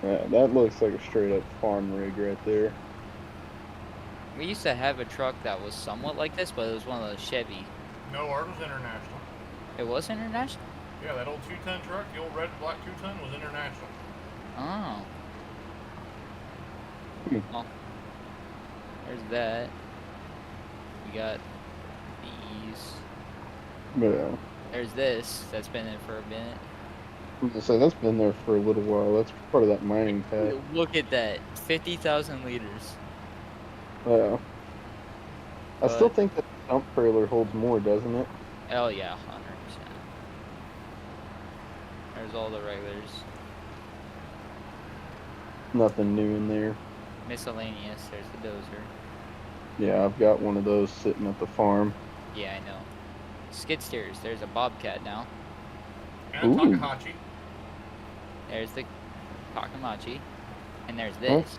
Yeah, that looks like a straight up farm rig right there. We used to have a truck that was somewhat like this, but it was one of those Chevy. No, ours was International. It was International? Yeah, that old 2-ton truck, the old red and black 2-ton, was International. Oh. Hmm. Well, there's that. We got these. Yeah. There's this that's been in for a minute. I'm gonna say that's been there for a little while. That's part of that mining pack. Look at that. 50,000 liters. Yeah. I still But, think that dump trailer holds more, doesn't it? oh yeah, 100%. There's all the regulars. Nothing new in there. Miscellaneous. There's the dozer. Yeah, I've got one of those sitting at the farm. Yeah, I know. Skid steers. There's a Bobcat now. And a Ooh. Takahashi. There's the Takamachi. And there's this.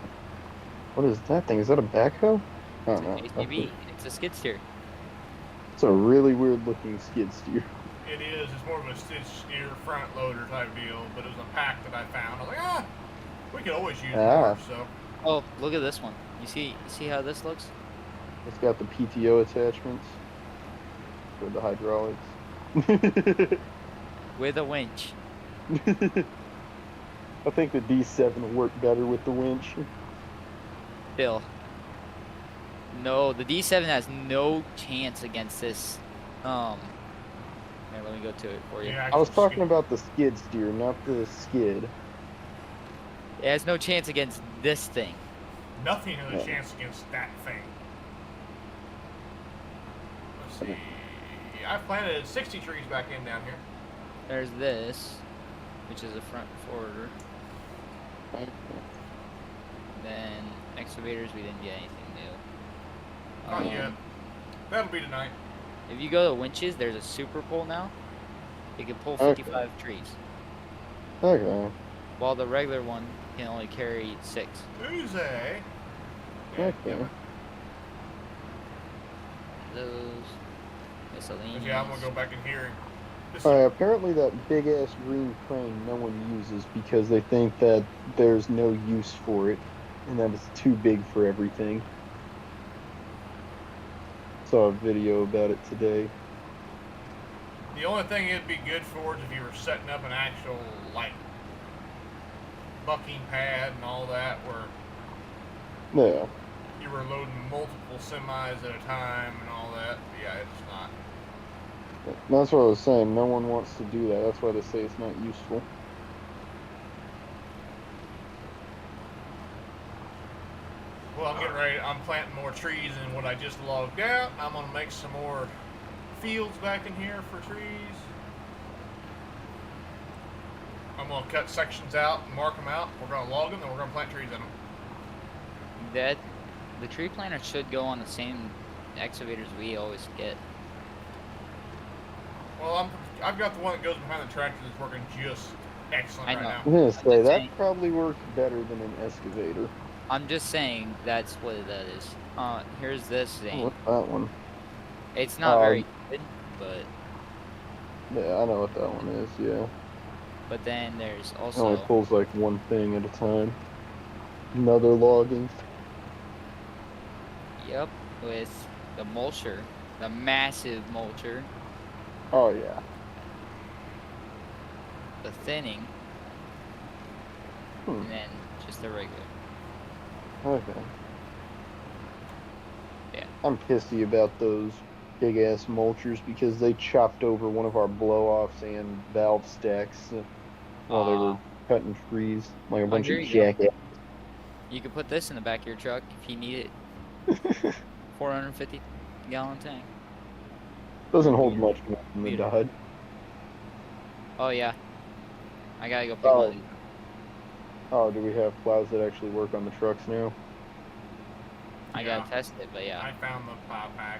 What is that thing? Is that a backhoe? I It's don't a know. JCB. It's a skid steer. It's a really weird looking skid steer. It is. It's more of a stitch steer front loader type deal, but it was a pack that I found. I was like, we could always use more. So Oh, look at this one. You see how this looks? It's got the PTO attachments for the hydraulics. With a winch. I think the D7 will work better with the winch. Bill. No, the D7 has no chance against this. Here, let me go to it for you. yeah, I was talking about the skid steer, not the skid. It has no chance against this thing. nothing has a Yeah. chance against that thing. Let's see. I planted 60 trees back in down here. There's this, which is a front forwarder. Then excavators, we didn't get anything new. Not yet. That'll be tonight. If you go to winches, there's a super pull now. It can pull Okay. 55 trees, Okay. while the regular one can only carry 6. Who's a? Okay. Those miscellaneous. Yeah, I'm gonna go back in here. And this Apparently that big ass green crane no one uses because they think that there's no use for it and that it's too big for everything. Saw a video about it today. The only thing it'd be good for is if you were setting up an actual like bucking pad and all that, where Yeah. you were loading multiple semis at a time and all that. But yeah, it's not. That's what I was saying. No one wants to do that. That's why they say it's not useful. Well, I'm getting ready. I'm planting more trees than what I just logged out. I'm gonna make some more fields back in here for trees. I'm gonna cut sections out and mark them out. We're gonna log them, and we're gonna plant trees in them. That the tree planter should go on the same excavators we always get. Well, I've got the one that goes behind the tractor that's working just excellent I right know. now. I'm gonna say just that saying. probably works better than an excavator. I'm just saying that's what that is. Here's this thing. What's that one? It's not very good, Yeah, I know what that one is. Yeah. but then there's It also only pulls like one thing at a time. Another logging. yep, with the mulcher, the massive mulcher, Oh yeah. the thinning, Hmm. and then just the regular. Okay. Yeah. I'm pissy about those big ass mulchers because they chopped over one of our blow offs and valve stacks while they were cutting trees like a bunch here of you go. jackasses. You can put this in the back of your truck if you need it. 450-gallon tank. Doesn't hold much more than the Meter. Dodge. Oh yeah. I gotta go pick Oh. one of these. Oh, do we have plows that actually work on the trucks now? I Yeah. gotta test it, but I yeah. found the plow pack.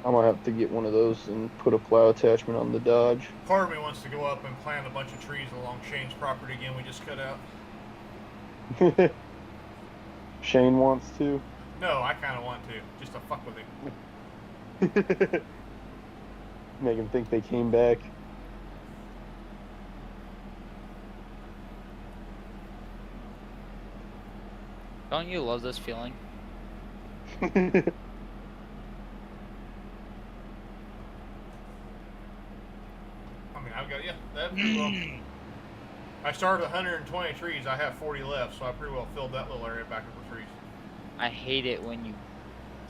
I'm gonna have to get one of those and put a plow attachment on the Dodge. Part of me wants to go up and plant a bunch of trees along Shane's property again. We just cut out. Shane wants to. No, I kind of want to, just to fuck with him. Make them think they came back. Don't you love this feeling? I mean, I've got, yeah, that pretty well. I started 120 trees. I have 40 left, so I pretty well filled that little area back up with trees. I hate it when you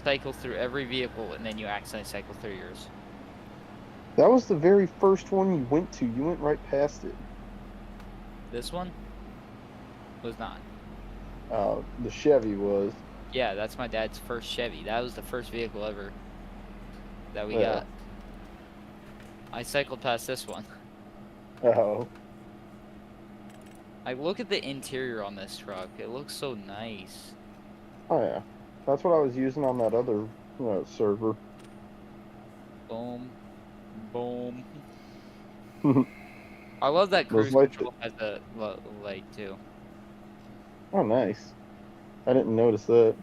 cycle through every vehicle and then you accidentally cycle through yours. That was the very first one you went to. You went right past it. This one was not. The Chevy was. Yeah, that's my dad's first Chevy. That was the first vehicle ever that we Yeah. got. I cycled past this one. Oh. Like, look at the interior on this truck. It looks so nice. Oh yeah. That's what I was using on that other server. Boom. Boom. I love that cruise lights- control has a light too. Oh, nice. I didn't notice that.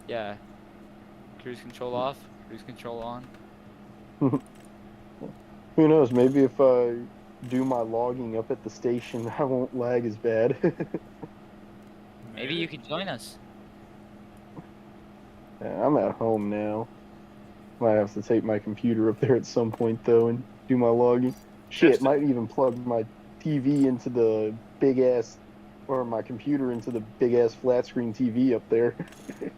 Yeah. Cruise control off, cruise control on. Who knows? Maybe if I do my logging up at the station, I won't lag as bad. Maybe you could join us. Yeah, I'm at home now. Might have to take my computer up there at some point though and do my logging. Shit, Just- might even plug my TV into the big ass, or my computer into the big ass flat screen TV up there, and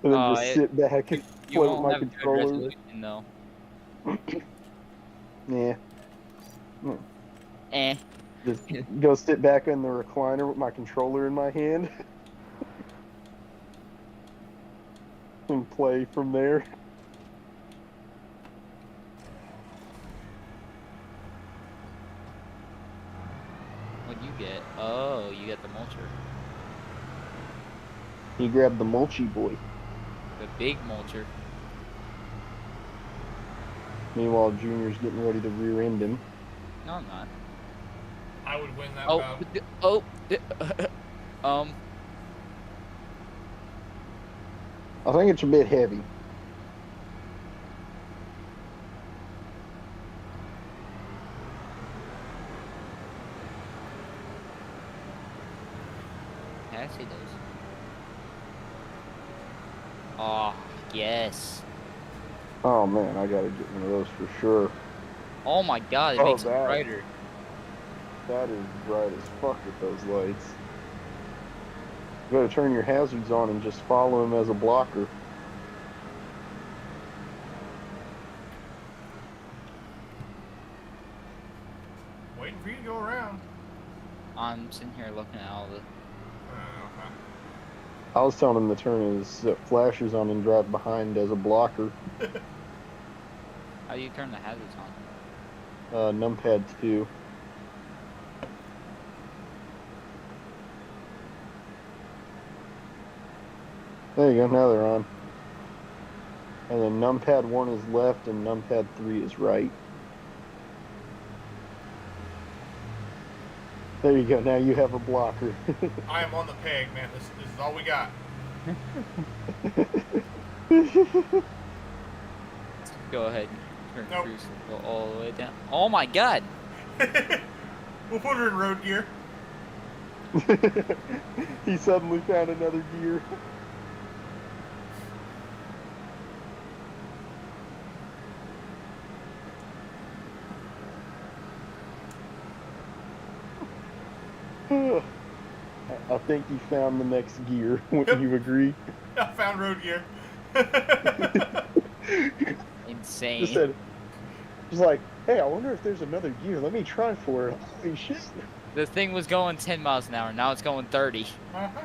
then Oh, just sit back and You play with won't my have good controller. resolution though. Yeah, Eh. just go sit back in the recliner with my controller in my hand and play from there. What'd you get? Oh, you got the mulcher. He grabbed the mulchy boy. The big mulcher. Meanwhile, Junior's getting ready to rear end him. No, I'm not. I would win that Oh, battle. I think it's a bit heavy. I see those. Oh, yes. Oh man, I gotta get one of those for sure. Oh my god, it Oh, makes it that. brighter. That is bright as fuck with those lights. You gotta turn your hazards on and just follow him as a blocker. Waiting for you to go around. I'm sitting here looking at all the... Okay. I was telling him to turn his flashers on and drive behind as a blocker. How do you turn the hazards on? Numpad 2. There you go, now they're on. And then numpad 1 is left and numpad 3 is right. There you go, now you have a blocker. I am on the peg, man. This is all we got. Go ahead. Turn Nope. cruise control all the way down. Oh my god! We'll put her in road gear. He suddenly found another gear. I think he found the next gear. Wouldn't you agree? I found road gear. Insane. Just said, just like, hey, I wonder if there's another gear. Let me try for it. Holy shit! The thing was going 10 miles an hour, now it's going 30. Uh-huh.